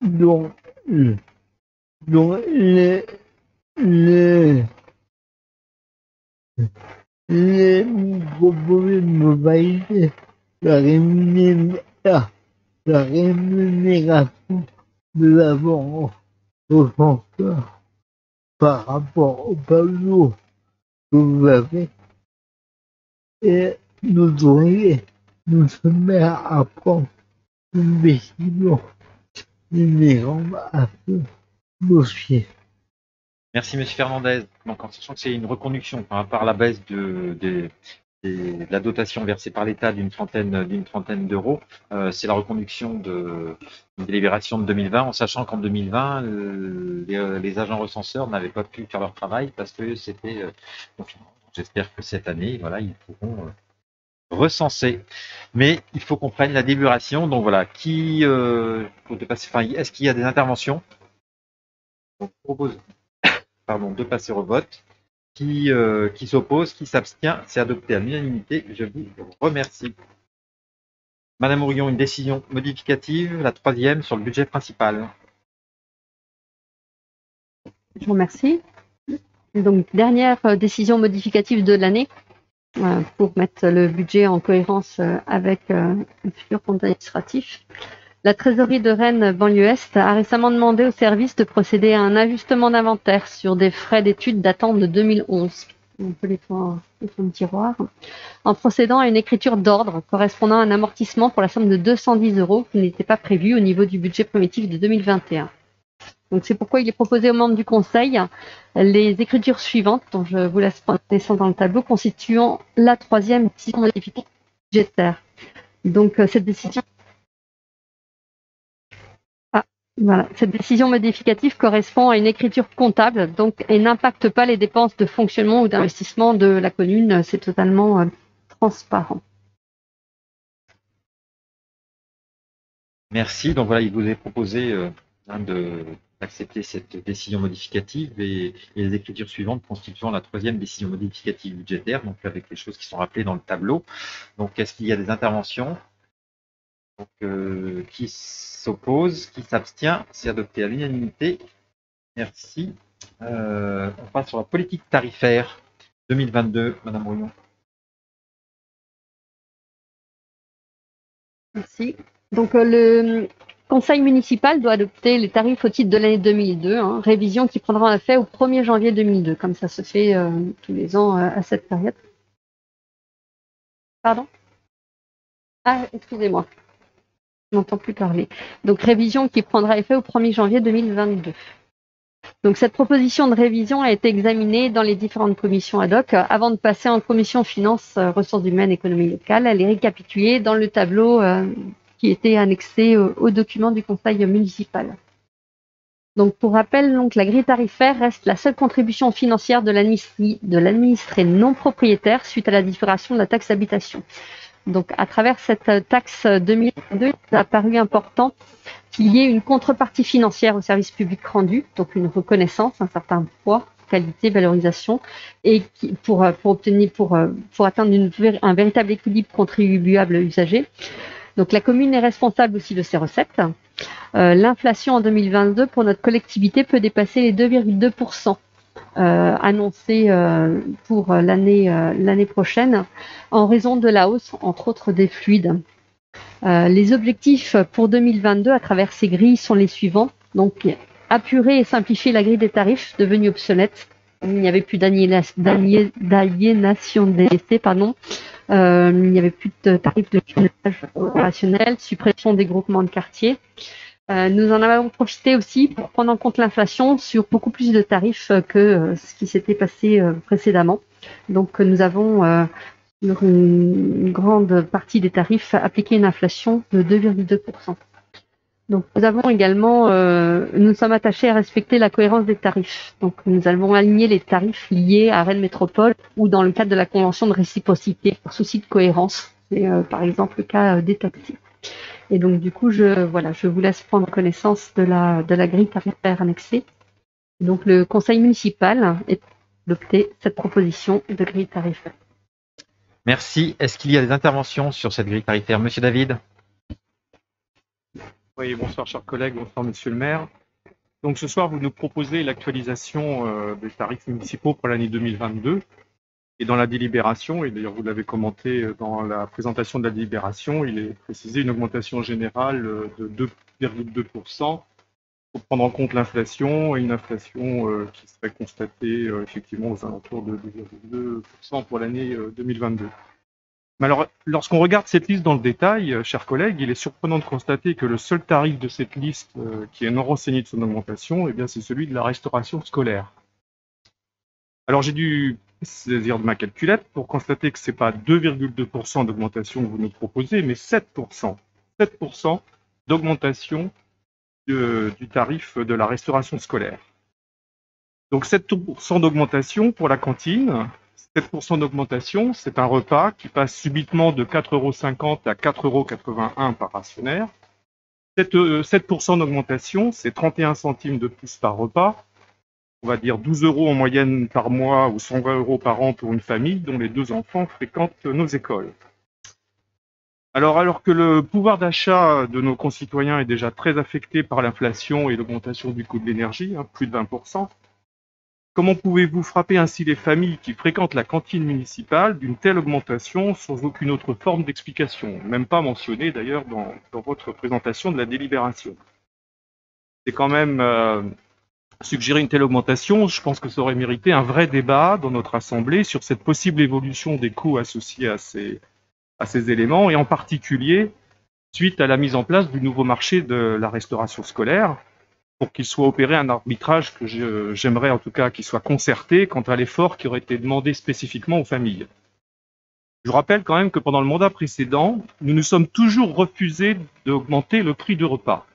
Donc les problèmes de valider la rémunération de l'avant recenseur par rapport au tableau que vous avez et nous devriez nous mettre à prendre une décision inhérente à ce dossier. Merci, Monsieur Fernandez. Donc, en sachant que c'est une reconduction par rapport à la baisse de la dotation versée par l'État d'une trentaine d'euros, c'est la reconduction d'une délibération de 2020, en sachant qu'en 2020, les agents recenseurs n'avaient pas pu faire leur travail parce que c'était confinement. J'espère que cette année, voilà, ils pourront recenser. Mais il faut qu'on prenne la délibération. Donc voilà, est-ce qu'il y a des interventions? On propose de passer au vote. Qui s'oppose, qui s'abstient, c'est adopté à l'unanimité. Je vous remercie. Madame Ourion, une décision modificative, la troisième sur le budget principal. Je vous remercie. Donc, dernière décision modificative de l'année pour mettre le budget en cohérence avec le futur compte administratif. La trésorerie de Rennes banlieue Est a récemment demandé au service de procéder à un ajustement d'inventaire sur des frais d'études datant de 2011. On peut les faire dans le tiroir. En procédant à une écriture d'ordre correspondant à un amortissement pour la somme de 210 € qui n'était pas prévu au niveau du budget primitif de 2021. Donc c'est pourquoi il est proposé aux membres du Conseil les écritures suivantes, dont je vous laisse descendre dans le tableau, constituant la troisième décision modificative budgétaire. Donc cette décision cette décision modificative correspond à une écriture comptable donc, et n'impacte pas les dépenses de fonctionnement ou d'investissement de la commune. C'est totalement transparent. Merci. Donc voilà, il vous est proposé d'accepter cette décision modificative et les écritures suivantes constituant la troisième décision modificative budgétaire, donc avec les choses qui sont rappelées dans le tableau. Donc est-ce qu'il y a des interventions? Donc, qui s'oppose, qui s'abstient, c'est adopté à l'unanimité. Merci. On passe sur la politique tarifaire 2022, Madame Brouillon. Merci. Donc le Conseil municipal doit adopter les tarifs au titre de l'année 2002, révision qui prendra effet au 1er janvier 2002, comme ça se fait tous les ans à cette période. Pardon? Ah, excusez-moi. Je n'entends plus parler. Donc révision qui prendra effet au 1er janvier 2022. Donc cette proposition de révision a été examinée dans les différentes commissions ad hoc avant de passer en commission finances, ressources humaines, économie locale. Elle est récapitulée dans le tableau qui était annexé au document du conseil municipal. Donc pour rappel, donc, la grille tarifaire reste la seule contribution financière de l'administré non propriétaire suite à la différenciation de la taxe d'habitation. Donc, à travers cette taxe 2022, il a paru important qu'il y ait une contrepartie financière au service public rendu, donc une reconnaissance, un certain poids, qualité, valorisation, et pour atteindre un véritable équilibre contribuable usager. Donc, la commune est responsable aussi de ses recettes. L'inflation en 2022 pour notre collectivité peut dépasser les 2,2%. Annoncé pour l'année prochaine en raison de la hausse, entre autres, des fluides. Les objectifs pour 2022 à travers ces grilles sont les suivants. Donc, apurer et simplifier la grille des tarifs devenue obsolète. Il n'y avait plus d'aliénation des décès, il n'y avait plus de tarifs de kilométrage opérationnel, suppression des groupements de quartiers. Nous en avons profité aussi pour prendre en compte l'inflation sur beaucoup plus de tarifs que ce qui s'était passé précédemment. Donc nous avons sur une grande partie des tarifs appliqué une inflation de 2,2%. Donc nous avons également, nous sommes attachés à respecter la cohérence des tarifs. Donc nous avons aligné les tarifs liés à Rennes Métropole ou dans le cadre de la convention de réciprocité pour souci de cohérence. C'est par exemple le cas des taxis. Et donc, du coup, je vous laisse prendre connaissance de la grille tarifaire annexée. Donc, le conseil municipal a adopté cette proposition de grille tarifaire. Merci. Est-ce qu'il y a des interventions sur cette grille tarifaire? Monsieur David? Oui, bonsoir, chers collègues, bonsoir, monsieur le maire. Donc, ce soir, vous nous proposez l'actualisation des tarifs municipaux pour l'année 2022. Et dans la délibération, et d'ailleurs vous l'avez commenté dans la présentation de la délibération, il est précisé une augmentation générale de 2,2% pour prendre en compte l'inflation et une inflation qui serait constatée effectivement aux alentours de 2,2% pour l'année 2022. Mais alors, lorsqu'on regarde cette liste dans le détail, chers collègues, il est surprenant de constater que le seul tarif de cette liste qui est non renseigné de son augmentation, eh bien, c'est celui de la restauration scolaire. Alors j'ai dû saisir de ma calculette pour constater que ce n'est pas 2,2% d'augmentation que vous nous proposez, mais 7%. 7% d'augmentation du tarif de la restauration scolaire. Donc 7% d'augmentation pour la cantine. 7% d'augmentation, c'est un repas qui passe subitement de 4,50 € à 4,81 € par rationnaire. 7% d'augmentation, c'est 31 centimes de plus par repas. On va dire 12 € en moyenne par mois ou 120 € par an pour une famille dont les 2 enfants fréquentent nos écoles. Alors que le pouvoir d'achat de nos concitoyens est déjà très affecté par l'inflation et l'augmentation du coût de l'énergie, plus de 20%, Comment pouvez-vous frapper ainsi les familles qui fréquentent la cantine municipale d'une telle augmentation sans aucune autre forme d'explication, même pas mentionnée d'ailleurs dans votre présentation de la délibération? C'est quand même suggérer une telle augmentation, je pense que ça aurait mérité un vrai débat dans notre Assemblée sur cette possible évolution des coûts associés à ces éléments, et en particulier suite à la mise en place du nouveau marché de la restauration scolaire, pour qu'il soit opéré un arbitrage que j'aimerais en tout cas qu'il soit concerté quant à l'effort qui aurait été demandé spécifiquement aux familles. Je rappelle quand même que pendant le mandat précédent, nous nous sommes toujours refusés d'augmenter le prix du repas.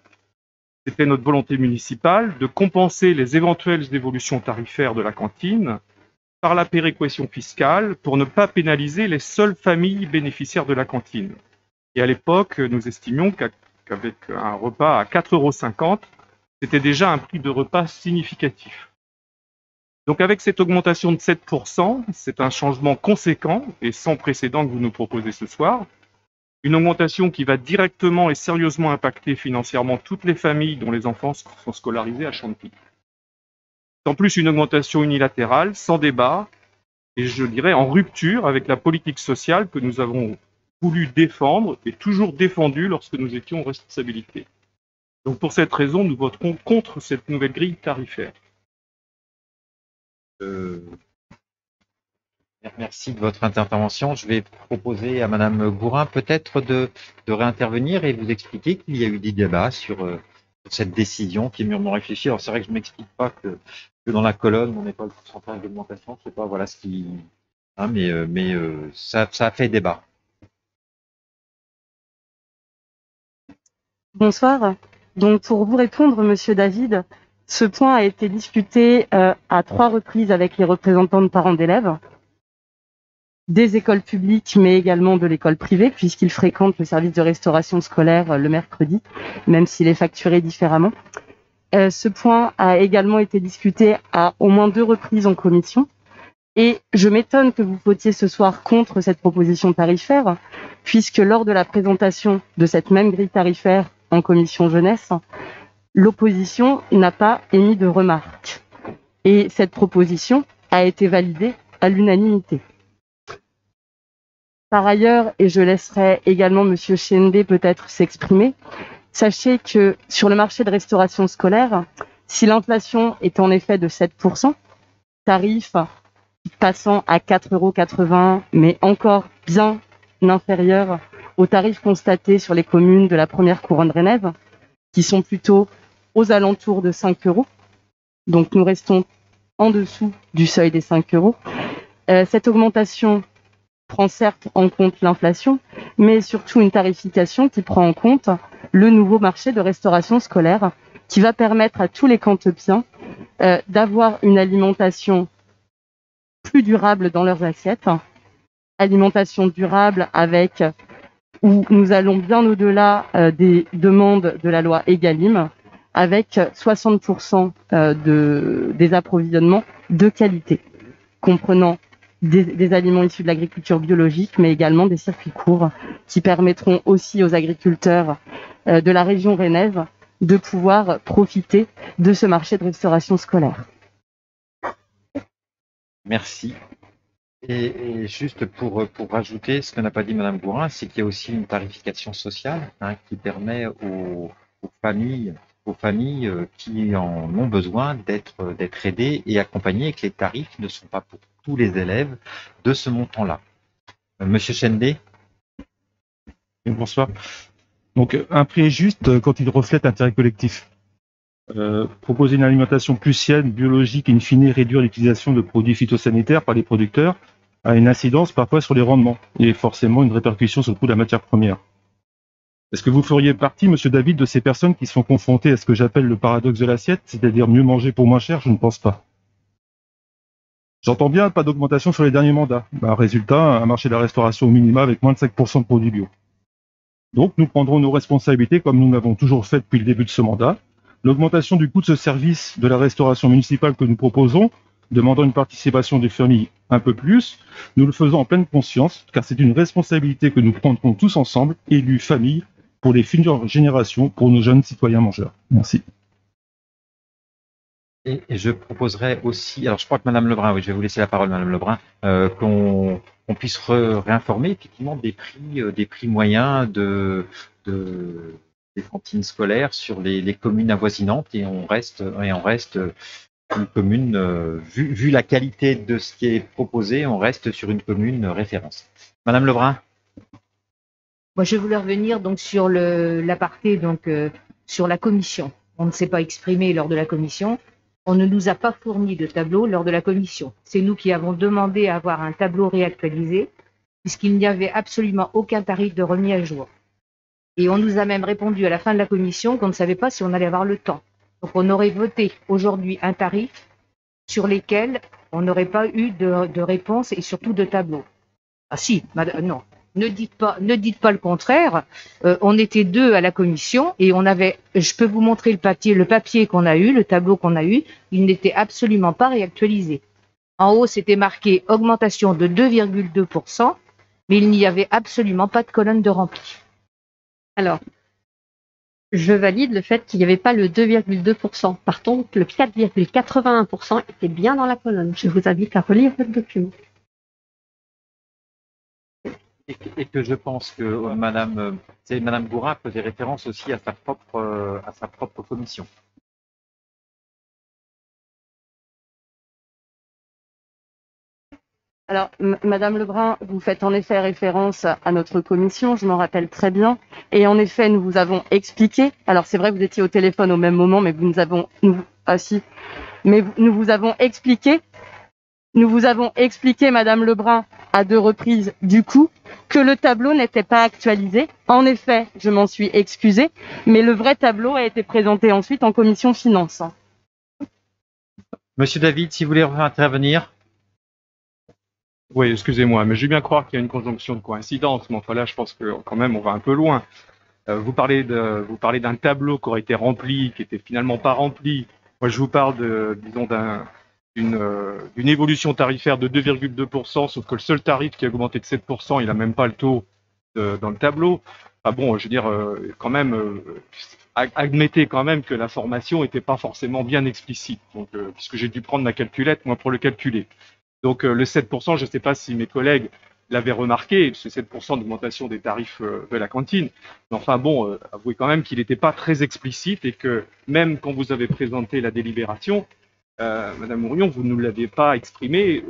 C'était notre volonté municipale de compenser les éventuelles évolutions tarifaires de la cantine par la péréquation fiscale pour ne pas pénaliser les seules familles bénéficiaires de la cantine. Et à l'époque, nous estimions qu'avec un repas à 4,50 €, c'était déjà un prix de repas significatif. Donc avec cette augmentation de 7%, c'est un changement conséquent et sans précédent que vous nous proposez ce soir. Une augmentation qui va directement et sérieusement impacter financièrement toutes les familles dont les enfants sont scolarisés à Chantepie. En plus, une augmentation unilatérale, sans débat, et je dirais en rupture avec la politique sociale que nous avons voulu défendre et toujours défendue lorsque nous étions en responsabilité. Donc pour cette raison, nous voterons contre cette nouvelle grille tarifaire. Merci de votre intervention. Je vais proposer à Madame Gourin peut-être de réintervenir et vous expliquer qu'il y a eu des débats sur cette décision qui est mûrement réfléchie. Alors c'est vrai que je ne m'explique pas que dans la colonne, on n'ait pas le pourcentage d'augmentation. Je ne sais pas, voilà ce qui... Hein, mais ça a fait débat. Bonsoir. Donc pour vous répondre, Monsieur David, ce point a été discuté à 3 reprises avec les représentants de parents d'élèves, des écoles publiques, mais également de l'école privée, puisqu'ils fréquentent le service de restauration scolaire le mercredi, même s'il est facturé différemment. Ce point a également été discuté à au moins 2 reprises en commission. Et je m'étonne que vous votiez ce soir contre cette proposition tarifaire, puisque lors de la présentation de cette même grille tarifaire en commission jeunesse, l'opposition n'a pas émis de remarques. Et cette proposition a été validée à l'unanimité. Par ailleurs, et je laisserai également Monsieur Chende peut-être s'exprimer, sachez que sur le marché de restauration scolaire, si l'inflation est en effet de 7%, tarif passant à 4,80 €, mais encore bien inférieur aux tarifs constatés sur les communes de la première couronne rennaise, qui sont plutôt aux alentours de 5 €. Donc nous restons en dessous du seuil des 5 €. Cette augmentation prend certes en compte l'inflation, mais surtout une tarification qui prend en compte le nouveau marché de restauration scolaire, qui va permettre à tous les cantepiens d'avoir une alimentation plus durable dans leurs assiettes. Alimentation durable avec où nous allons bien au-delà des demandes de la loi Egalim, avec 60% des approvisionnements de qualité, comprenant des aliments issus de l'agriculture biologique, mais également des circuits courts qui permettront aussi aux agriculteurs de la région rennaise de pouvoir profiter de ce marché de restauration scolaire. Merci. Et juste pour rajouter, ce que n'a pas dit Madame Gourin, c'est qu'il y a aussi une tarification sociale qui permet aux familles qui en ont besoin d'être aidées et accompagnées, et que les tarifs ne sont pas pour tous les élèves de ce montant-là. Monsieur Chende. Bonsoir. Donc un prix juste quand il reflète l'intérêt collectif. Proposer une alimentation plus saine, biologique, et in fine réduire l'utilisation de produits phytosanitaires par les producteurs a une incidence parfois sur les rendements et forcément une répercussion sur le coût de la matière première. Est-ce que vous feriez partie, Monsieur David, de ces personnes qui sont confrontées à ce que j'appelle le paradoxe de l'assiette, c'est-à-dire mieux manger pour moins cher? Je ne pense pas. J'entends bien, pas d'augmentation sur les derniers mandats. Résultat, un marché de la restauration au minima avec moins de 5% de produits bio. Donc nous prendrons nos responsabilités comme nous l'avons toujours fait depuis le début de ce mandat. L'augmentation du coût de ce service de la restauration municipale que nous proposons, demandant une participation des familles un peu plus, nous le faisons en pleine conscience, car c'est une responsabilité que nous prendrons tous ensemble, élus, familles, pour les futures générations, pour nos jeunes citoyens mangeurs. Merci. Et je proposerais aussi, alors je crois que Madame Lebrun, oui, je vais vous laisser la parole, Madame Lebrun, qu'on puisse réinformer effectivement des prix moyens des cantines scolaires sur les communes avoisinantes et on reste une commune, vu la qualité de ce qui est proposé, on reste sur une commune référence. Madame Lebrun. Moi, je voulais revenir donc sur l'aparté, sur la commission. On ne s'est pas exprimé lors de la commission. On ne nous a pas fourni de tableau lors de la commission. C'est nous qui avons demandé à avoir un tableau réactualisé, puisqu'il n'y avait absolument aucun tarif de remis à jour. Et on nous a même répondu à la fin de la commission qu'on ne savait pas si on allait avoir le temps. Donc on aurait voté aujourd'hui un tarif sur lesquels on n'aurait pas eu de réponse et surtout de tableau. Ah si, non. Ne dites pas le contraire. On était 2 à la commission et on avait, je peux vous montrer le papier qu'on a eu, le tableau qu'on a eu, il n'était absolument pas réactualisé. En haut, c'était marqué augmentation de 2,2%, mais il n'y avait absolument pas de colonne de rempli. Alors, je valide le fait qu'il n'y avait pas le 2,2%. Par contre, le 4,81% était bien dans la colonne. Je vous invite à relire votre document. Et que je pense que Madame Gourin faisait référence aussi à sa propre commission. Alors, Madame Lebrun, vous faites en effet référence à notre commission, je m'en rappelle très bien. Et en effet, nous vous avons expliqué. Alors, c'est vrai que vous étiez au téléphone au même moment, mais nous vous avons expliqué. Nous vous avons expliqué, Madame Lebrun, à 2 reprises, du coup, que le tableau n'était pas actualisé. En effet, je m'en suis excusée, mais le vrai tableau a été présenté ensuite en commission finance. Monsieur David, si vous voulez intervenir. Oui, excusez-moi, mais je veux bien croire qu'il y a une conjonction de coïncidence, mais enfin là, je pense que quand même, on va un peu loin. Vous parlez d'un tableau qui aurait été rempli, qui était finalement pas rempli. Moi, je vous parle d'une évolution tarifaire de 2,2%, sauf que le seul tarif qui a augmenté de 7%, il n'a même pas le taux dans le tableau. Ah bon, je veux dire, quand même, admettez quand même que l'information n'était pas forcément bien explicite, donc, puisque j'ai dû prendre ma calculette, moi, pour le calculer. Donc le 7%, je ne sais pas si mes collègues l'avaient remarqué, ce 7% d'augmentation des tarifs de la cantine. Mais enfin bon, avouez quand même qu'il n'était pas très explicite et que même quand vous avez présenté la délibération, Madame Mourion, vous ne l'aviez pas exprimé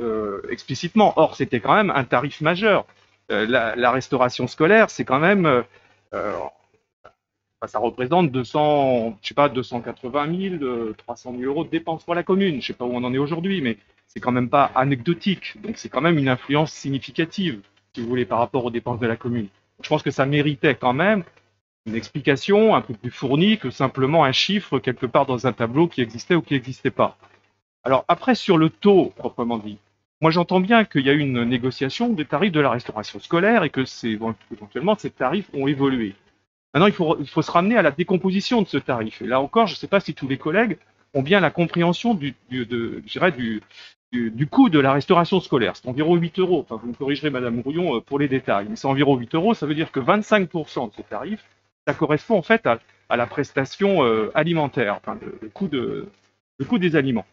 explicitement. Or, c'était quand même un tarif majeur. La restauration scolaire, c'est quand même, ça représente 280 000, 300 000 euros de dépenses pour la commune. Je ne sais pas où on en est aujourd'hui, mais c'est quand même pas anecdotique. Donc, c'est quand même une influence significative, si vous voulez, par rapport aux dépenses de la commune. Je pense que ça méritait quand même une explication un peu plus fournie que simplement un chiffre quelque part dans un tableau qui existait ou qui n'existait pas. Alors après, sur le taux proprement dit, moi j'entends bien qu'il y a eu une négociation des tarifs de la restauration scolaire et que éventuellement ces tarifs ont évolué. Maintenant, il faut se ramener à la décomposition de ce tarif. Et là encore, je ne sais pas si tous les collègues ont bien la compréhension du coût de la restauration scolaire. C'est environ 8 euros. Enfin, vous me corrigerez, Madame Mourion, pour les détails. Mais c'est environ 8 euros. Ça veut dire que 25% de ce tarif, ça correspond en fait à la prestation alimentaire, enfin, le coût des aliments.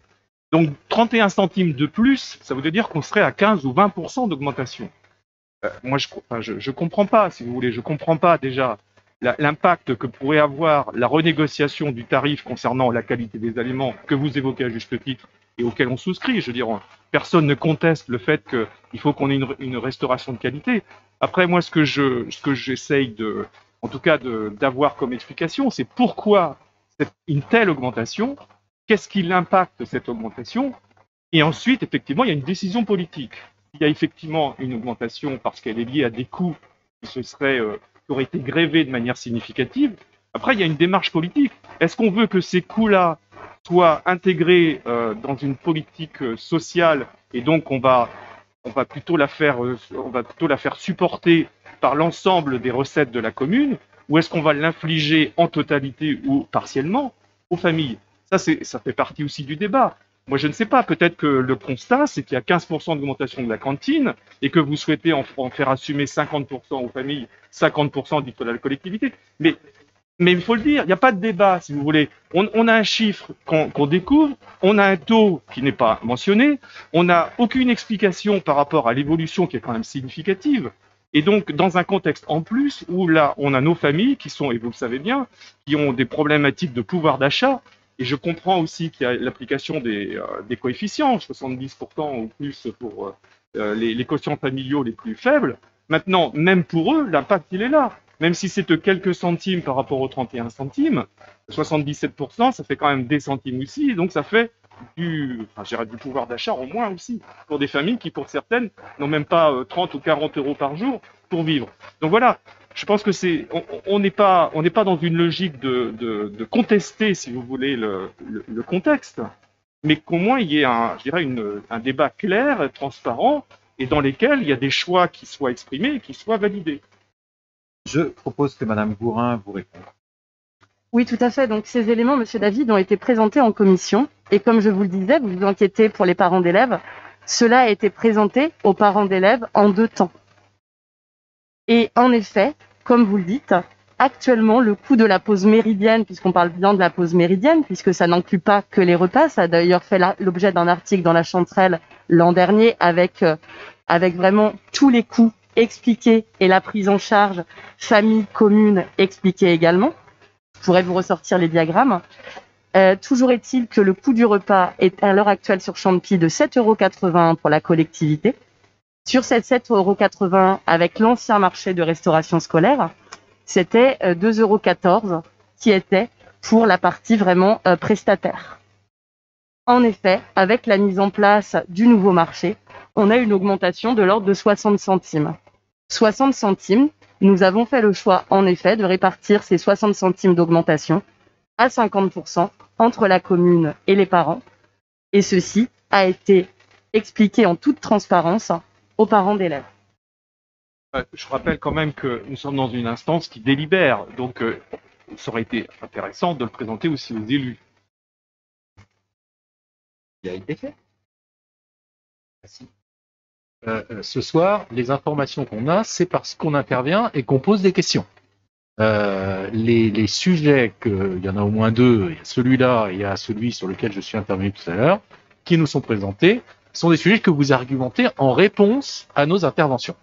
Donc 31 centimes de plus, ça veut dire qu'on serait à 15 ou 20% d'augmentation. Moi, je comprends pas, si vous voulez, je comprends pas déjà l'impact que pourrait avoir la renégociation du tarif concernant la qualité des aliments que vous évoquez à juste titre et auquel on souscrit. Je veux dire, personne ne conteste le fait qu'il faut qu'on ait une restauration de qualité. Après, moi, ce que j'essaye en tout cas d'avoir comme explication, c'est pourquoi une telle augmentation. Qu'est-ce qui l'impacte, cette augmentation? Et ensuite, effectivement, il y a une décision politique. Il y a effectivement une augmentation parce qu'elle est liée à des coûts qui auraient été grevés de manière significative. Après, il y a une démarche politique. Est-ce qu'on veut que ces coûts-là soient intégrés dans une politique sociale et donc on va plutôt la faire supporter par l'ensemble des recettes de la commune, ou est-ce qu'on va l'infliger en totalité ou partiellement aux familles? Ça fait partie aussi du débat. Moi, je ne sais pas, peut-être que le constat, c'est qu'il y a 15% d'augmentation de la cantine et que vous souhaitez en faire assumer 50% aux familles, 50% à la collectivité. Mais Mais il faut le dire, il n'y a pas de débat, si vous voulez. On a un chiffre qu'on découvre, on a un taux qui n'est pas mentionné, on n'a aucune explication par rapport à l'évolution qui est quand même significative. Et donc, dans un contexte en plus, où là, on a nos familles qui sont, et vous le savez bien, qui ont des problématiques de pouvoir d'achat, et je comprends aussi qu'il y a l'application des coefficients, 70% ou plus pour les quotients familiaux les plus faibles. Maintenant, même pour eux, l'impact, il est là. Même si c'est de quelques centimes par rapport aux 31 centimes, 77%, ça fait quand même des centimes aussi, et donc ça fait du pouvoir d'achat en moins aussi, pour des familles qui, pour certaines, n'ont même pas 30 ou 40 euros par jour pour vivre. Donc voilà, je pense que on n'est pas dans une logique de contester, si vous voulez, le contexte, mais qu'au moins il y ait un débat clair, transparent, et dans lesquels il y a des choix qui soient exprimés et qui soient validés. Je propose que Madame Gourin vous réponde. Oui, tout à fait. Donc, ces éléments, Monsieur David, ont été présentés en commission. Et comme je vous le disais, vous vous inquiétez pour les parents d'élèves. Cela a été présenté aux parents d'élèves en 2 temps. Et en effet, comme vous le dites, actuellement, le coût de la pause méridienne, puisqu'on parle bien de la pause méridienne, puisque ça n'inclut pas que les repas, ça a d'ailleurs fait l'objet d'un article dans la Chanterelle l'an dernier avec vraiment tous les coûts expliqués et la prise en charge famille, commune expliquée également. Je pourrais vous ressortir les diagrammes. Toujours est-il que le coût du repas est à l'heure actuelle sur Champy de 7,81 € pour la collectivité. Sur cette 7,81 € avec l'ancien marché de restauration scolaire, c'était 2,14 € qui était pour la partie vraiment prestataire. En effet, avec la mise en place du nouveau marché, on a une augmentation de l'ordre de 60 centimes. 60 centimes, nous avons fait le choix, en effet, de répartir ces 60 centimes d'augmentation à 50% entre la commune et les parents. Et ceci a été expliqué en toute transparence aux parents d'élèves. Je rappelle quand même que nous sommes dans une instance qui délibère, donc ça aurait été intéressant de le présenter aussi aux élus. Il a été fait. Merci. Ce soir, les informations qu'on a, c'est parce qu'on intervient et qu'on pose des questions. Les sujets, il y en a au moins 2, il y a celui-là et il y a celui sur lequel je suis intervenu tout à l'heure, qui nous sont présentés, sont des sujets que vous argumentez en réponse à nos interventions,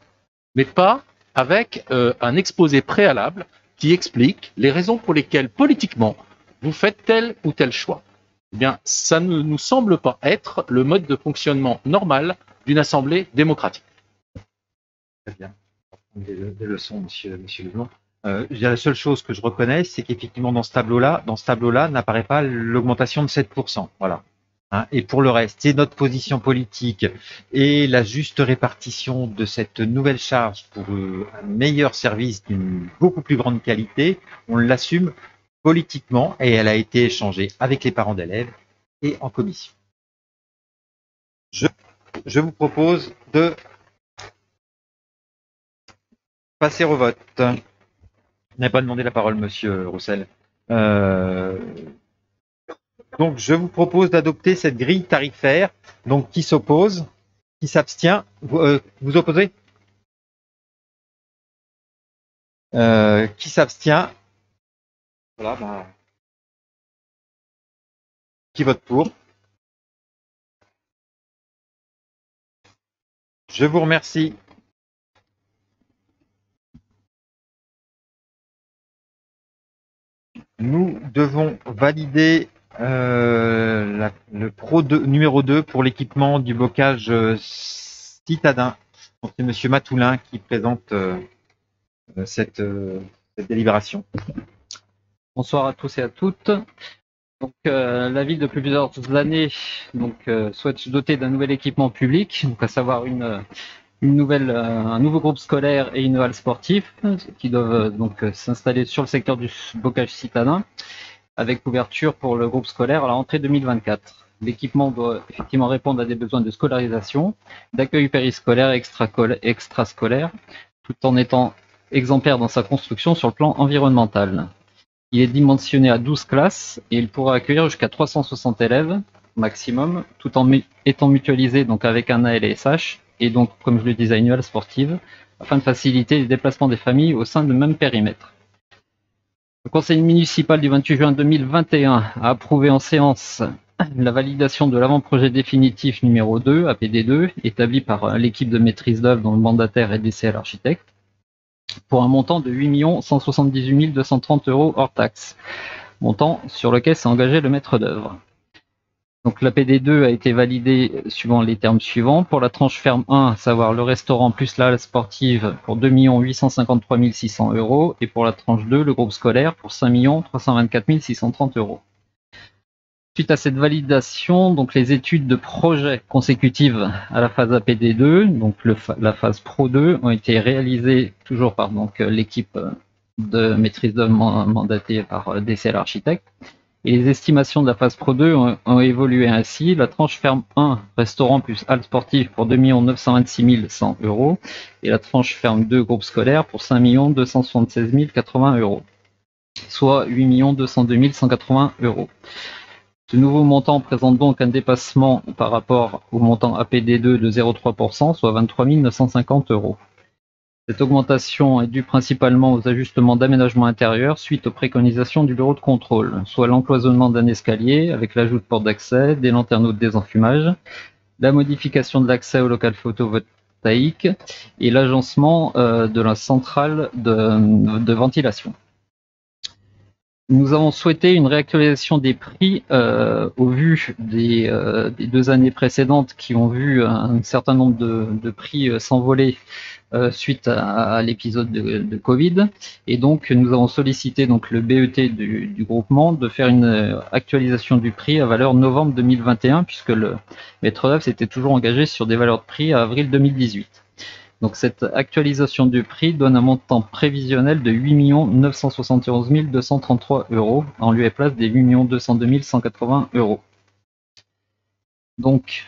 mais pas avec un exposé préalable qui explique les raisons pour lesquelles, politiquement, vous faites tel ou tel choix. Eh bien, ça ne nous semble pas être le mode de fonctionnement normal d'une assemblée démocratique. Très bien. Des leçons, monsieur Leblanc. La seule chose que je reconnais, c'est qu'effectivement, dans ce tableau-là, n'apparaît pas l'augmentation de 7%. Voilà. Hein, et pour le reste, c'est notre position politique et la juste répartition de cette nouvelle charge pour un meilleur service d'une beaucoup plus grande qualité. On l'assume politiquement et elle a été échangée avec les parents d'élèves et en commission. Je vous propose de passer au vote. Vous n'avez pas demandé la parole, monsieur Roussel. Donc, je vous propose d'adopter cette grille tarifaire. Donc, qui s'oppose? Qui s'abstient? Vous opposez? Qui s'abstient? Voilà, qui vote pour? Je vous remercie. Nous devons valider le Pro 2, numéro 2 pour l'équipement du bocage citadin. C'est M. Matoulin qui présente cette délibération. Bonsoir à tous et à toutes. Donc, la ville depuis plusieurs années souhaite se doter d'un nouvel équipement public, donc à savoir un nouveau groupe scolaire et une halle sportive qui doivent s'installer sur le secteur du bocage citadin avec ouverture pour le groupe scolaire à la rentrée 2024. L'équipement doit effectivement répondre à des besoins de scolarisation, d'accueil périscolaire et extrascolaire, tout en étant exemplaire dans sa construction sur le plan environnemental. Il est dimensionné à 12 classes et il pourra accueillir jusqu'à 360 élèves maximum, tout en étant mutualisé donc avec un ALSH et donc, comme je le disais, une halle sportive, afin de faciliter les déplacements des familles au sein du même périmètre. Le conseil municipal du 28 juin 2021 a approuvé en séance la validation de l'avant-projet définitif numéro 2, APD2, établi par l'équipe de maîtrise d'œuvre dont le mandataire est DCL Architecte, pour un montant de 8 178 230 € hors taxe, montant sur lequel s'est engagé le maître d'œuvre. Donc la PD2 a été validée suivant les termes suivants. Pour la tranche ferme 1, à savoir le restaurant plus la halle sportive pour 2 853 600 €, et pour la tranche 2, le groupe scolaire pour 5 324 630 €. Suite à cette validation, donc les études de projet consécutives à la phase APD2, donc la phase Pro 2, ont été réalisées toujours par l'équipe de maîtrise d'œuvre mandatée par DCL Architecte. Et les estimations de la phase Pro 2 ont évolué ainsi. La tranche ferme 1, restaurant plus halle sportive pour 2 926 100 €, et la tranche ferme 2, groupe scolaire pour 5 276 080 €, soit 8 202 180 €. Ce nouveau montant présente donc un dépassement par rapport au montant APD2 de 0,3%, soit 23 950 €. Cette augmentation est due principalement aux ajustements d'aménagement intérieur suite aux préconisations du bureau de contrôle, soit l'encloisonnement d'un escalier avec l'ajout de portes d'accès, des lanterneaux de désenfumage, la modification de l'accès au local photovoltaïque et l'agencement de la centrale de ventilation. Nous avons souhaité une réactualisation des prix au vu des 2 années précédentes qui ont vu un certain nombre de prix s'envoler suite à l'épisode de Covid. Et donc, nous avons sollicité le BET du groupement de faire une actualisation du prix à valeur novembre 2021, puisque le maître d'œuvre s'était toujours engagé sur des valeurs de prix à avril 2018. Donc cette actualisation du prix donne un montant prévisionnel de 8 971 233 € en lieu et place des 8 202 180 €. Donc,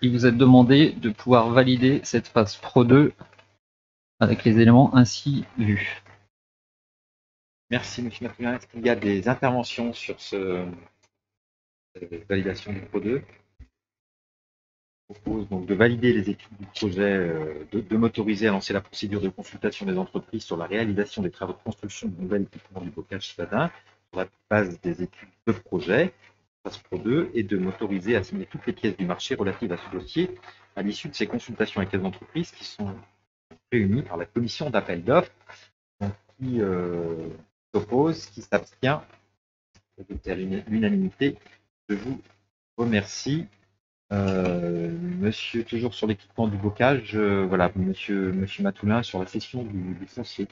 il vous est demandé de pouvoir valider cette phase Pro 2 avec les éléments ainsi vus. Merci, M. Matulin. Est-ce qu'il y a des interventions sur cette validation du Pro 2 ? Je propose donc de valider les études du projet, de m'autoriser à lancer la procédure de consultation des entreprises sur la réalisation des travaux de construction de nouvel équipement du bocage citadin sur la base des études de projet, phase Pro 2, et de m'autoriser à signer toutes les pièces du marché relatives à ce dossier à l'issue de ces consultations avec les entreprises qui sont réunies par la commission d'appel d'offres, qui s'oppose, qui s'abstient, à l'unanimité. Je vous remercie. Monsieur, toujours sur l'équipement du bocage, voilà, monsieur Matulin sur la session du foncier.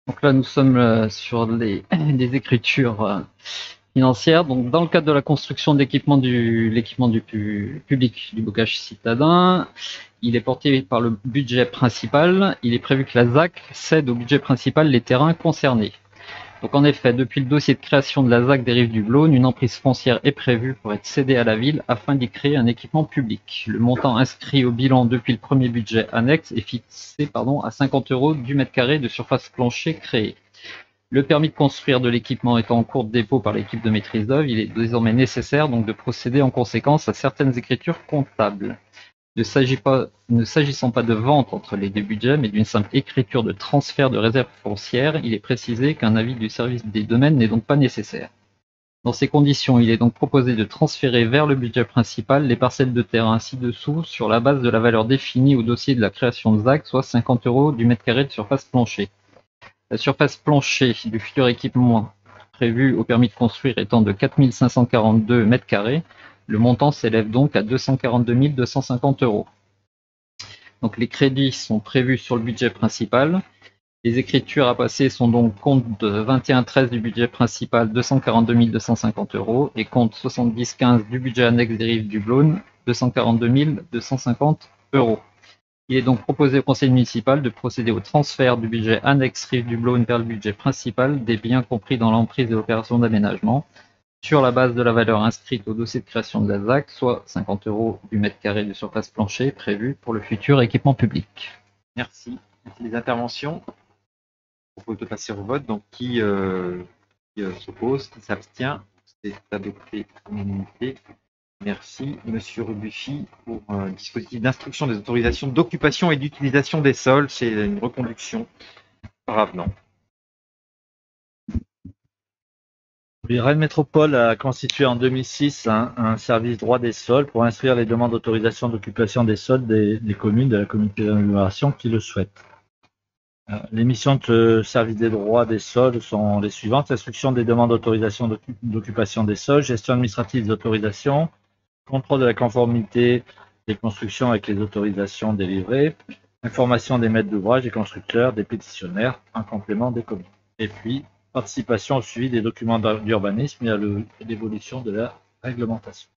Donc là, nous sommes sur des écritures financières. Donc, dans le cadre de la construction de l'équipement du public du bocage citadin, il est porté par le budget principal. Il est prévu que la ZAC cède au budget principal les terrains concernés. Donc en effet, depuis le dossier de création de la ZAC des Rives du Blône, une emprise foncière est prévue pour être cédée à la ville afin d'y créer un équipement public. Le montant inscrit au bilan depuis le premier budget annexe est fixé à 50 € du mètre carré de surface plancher créée. Le permis de construire de l'équipement étant en cours de dépôt par l'équipe de maîtrise d'œuvre, il est désormais nécessaire donc de procéder en conséquence à certaines écritures comptables. Ne s'agissant pas de vente entre les deux budgets, mais d'une simple écriture de transfert de réserve foncière, il est précisé qu'un avis du service des domaines n'est donc pas nécessaire. Dans ces conditions, il est donc proposé de transférer vers le budget principal les parcelles de terrain ci-dessous sur la base de la valeur définie au dossier de la création de ZAC, soit 50 € du mètre carré de surface plancher. La surface plancher du futur équipement prévu au permis de construire étant de 4 542 mètres carrés, le montant s'élève donc à 242 250 €. Donc les crédits sont prévus sur le budget principal. Les écritures à passer sont donc compte de 21-13 du budget principal, 242 250 € et compte 70-15 du budget annexe des Rives du Blône, 242 250 €. Il est donc proposé au conseil municipal de procéder au transfert du budget annexe Rives du Blône vers le budget principal des biens compris dans l'emprise de l'opération d'aménagement, sur la base de la valeur inscrite au dossier de création de la ZAC, soit 50 € du mètre carré de surface plancher prévu pour le futur équipement public. Merci. Merci des interventions. Je propose de passer au vote. Donc, qui s'oppose, qui s'abstient, c'est adopté à l'unanimité. Merci, Monsieur Rebuffy, pour un dispositif d'instruction des autorisations d'occupation et d'utilisation des sols. C'est une reconduction par avenant. Oui, Rennes Métropole a constitué en 2006 un service droit des sols pour instruire les demandes d'autorisation d'occupation des sols des communes, de la communauté d'agglomération qui le souhaitent. Les missions de ce service des droits des sols sont les suivantes: instruction des demandes d'autorisation d'occupation des sols, gestion administrative des autorisations, contrôle de la conformité des constructions avec les autorisations délivrées, information des maîtres d'ouvrage, des constructeurs, des pétitionnaires, en complément des communes. Et puis, participation au suivi des documents d'urbanisme et à l'évolution de la réglementation.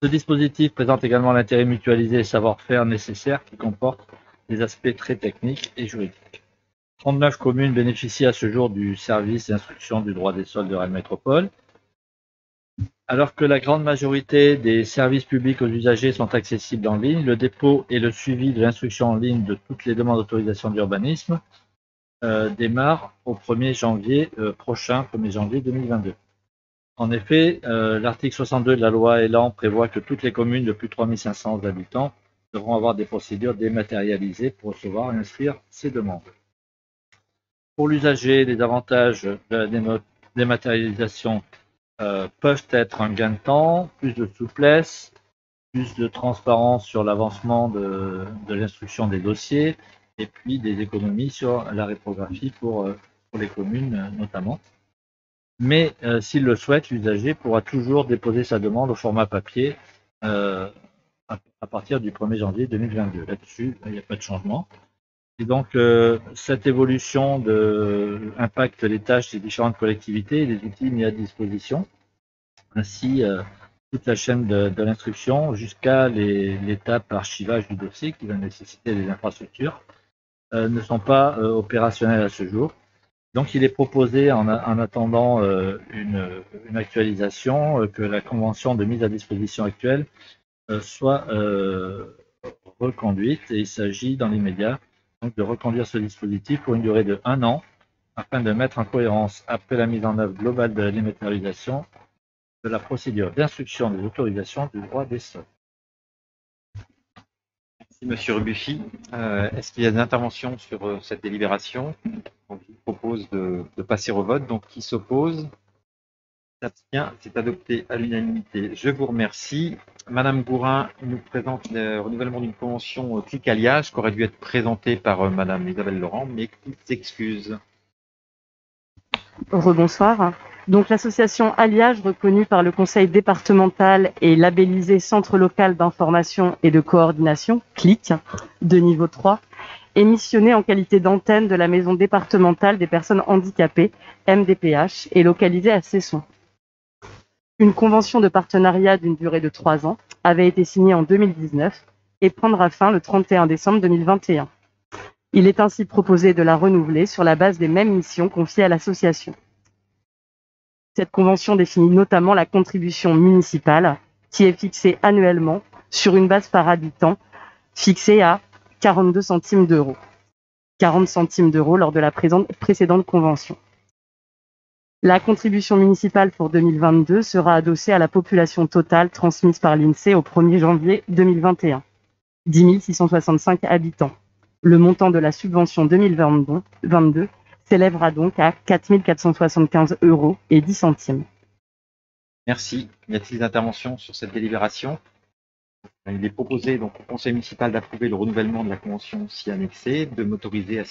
Ce dispositif présente également l'intérêt mutualisé et savoir-faire nécessaire qui comporte des aspects très techniques et juridiques. 39 communes bénéficient à ce jour du service d'instruction du droit des sols de Rennes Métropole. Alors que la grande majorité des services publics aux usagers sont accessibles en ligne, le dépôt et le suivi de l'instruction en ligne de toutes les demandes d'autorisation d'urbanisme démarre au 1er janvier prochain, 1er janvier 2022. En effet, l'article 62 de la loi Elan prévoit que toutes les communes de plus de 3500 habitants devront avoir des procédures dématérialisées pour recevoir et instruire ces demandes. Pour l'usager, les avantages de la dématérialisation peuvent être un gain de temps, plus de souplesse, plus de transparence sur l'avancement de l'instruction des dossiers, et puis des économies sur la rétrographie pour les communes notamment. Mais s'il le souhaite, l'usager pourra toujours déposer sa demande au format papier à partir du 1er janvier 2022. Là-dessus, il n'y a pas de changement. Et donc, cette évolution impacte les tâches des différentes collectivités et les outils mis à disposition. Ainsi, toute la chaîne de l'instruction jusqu'à l'étape archivage du dossier qui va nécessiter des infrastructures ne sont pas opérationnels à ce jour. Donc, il est proposé, en attendant une actualisation, que la convention de mise à disposition actuelle soit reconduite, et il s'agit dans l'immédiat donc de reconduire ce dispositif pour une durée de 1 an afin de mettre en cohérence, après la mise en œuvre globale de la dématérialisation, de la procédure d'instruction des autorisations du droit des sols. Merci Monsieur Rebuffi. Est-ce qu'il y a des interventions sur cette délibération? Donc, je vous propose de passer au vote. Donc, qui s'oppose? S'abstient, c'est adopté à l'unanimité. Je vous remercie. Madame Gourin nous présente le renouvellement d'une convention clic alliage qui aurait dû être présentée par Madame Isabelle Laurent, mais qui s'excuse. Rebonsoir. Donc l'association Alliage, reconnue par le conseil départemental et labellisée Centre local d'information et de coordination, CLIC, de niveau 3, est missionnée en qualité d'antenne de la maison départementale des personnes handicapées, MDPH, et localisée à Cesson. Une convention de partenariat d'une durée de 3 ans avait été signée en 2019 et prendra fin le 31 décembre 2021. Il est ainsi proposé de la renouveler sur la base des mêmes missions confiées à l'association. Cette convention définit notamment la contribution municipale qui est fixée annuellement sur une base par habitant fixée à 42 centimes d'euros. 40 centimes d'euros lors de la précédente convention. La contribution municipale pour 2022 sera adossée à la population totale transmise par l'INSEE au 1er janvier 2021. 10 665 habitants. Le montant de la subvention 2022 s'élèvera donc à 4 475 euros et 10 centimes. Merci. Y a-t-il des interventions sur cette délibération? Il est proposé donc au conseil municipal d'approuver le renouvellement de la convention ci annexée, de m'autoriser à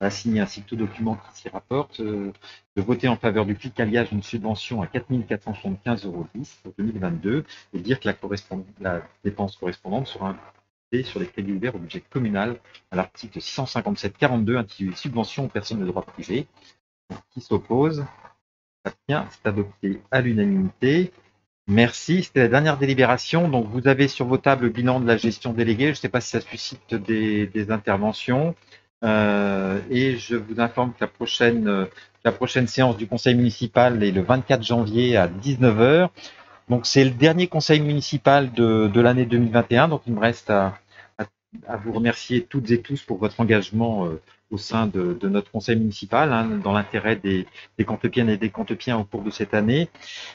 signer ainsi que tout document qui s'y rapporte, de voter en faveur du clic alliage d'une subvention à 4 475,10 € pour 2022 et dire que la dépense correspondante sera imputée sur les crédits ouverts au budget communal à l'article 657-42 intitulé Subvention aux personnes de droit privé. Donc, qui s'oppose? S'abstient, c'est adopté à l'unanimité. Merci. C'était la dernière délibération. Donc, vous avez sur vos tables le bilan de la gestion déléguée. Je ne sais pas si ça suscite des interventions. Et je vous informe que la prochaine séance du conseil municipal est le 24 janvier à 19 h. Donc, c'est le dernier conseil municipal de l'année 2021. Donc, il me reste à vous remercier toutes et tous pour votre engagement au sein de notre conseil municipal, dans l'intérêt des Cantepiennes et des Cantepiens au cours de cette année.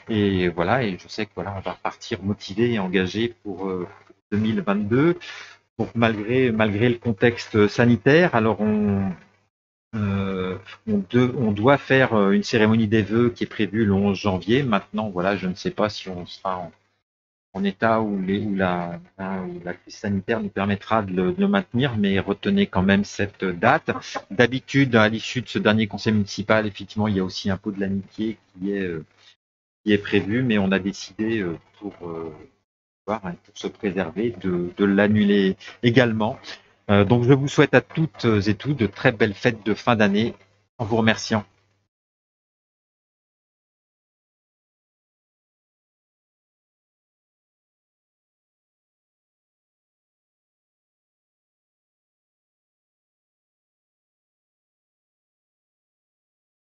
Et voilà, et je sais que voilà, on va repartir motivé et engagé pour 2022. Donc malgré le contexte sanitaire, alors on doit faire une cérémonie des vœux qui est prévue le 11 janvier. Maintenant, voilà, je ne sais pas si on sera en état où la crise sanitaire nous permettra de le maintenir, mais retenez quand même cette date. D'habitude, à l'issue de ce dernier conseil municipal, effectivement, il y a aussi un pot de l'amitié qui est prévu, mais on a décidé pour se préserver de l'annuler également. Donc je vous souhaite à toutes et tous de très belles fêtes de fin d'année en vous remerciant.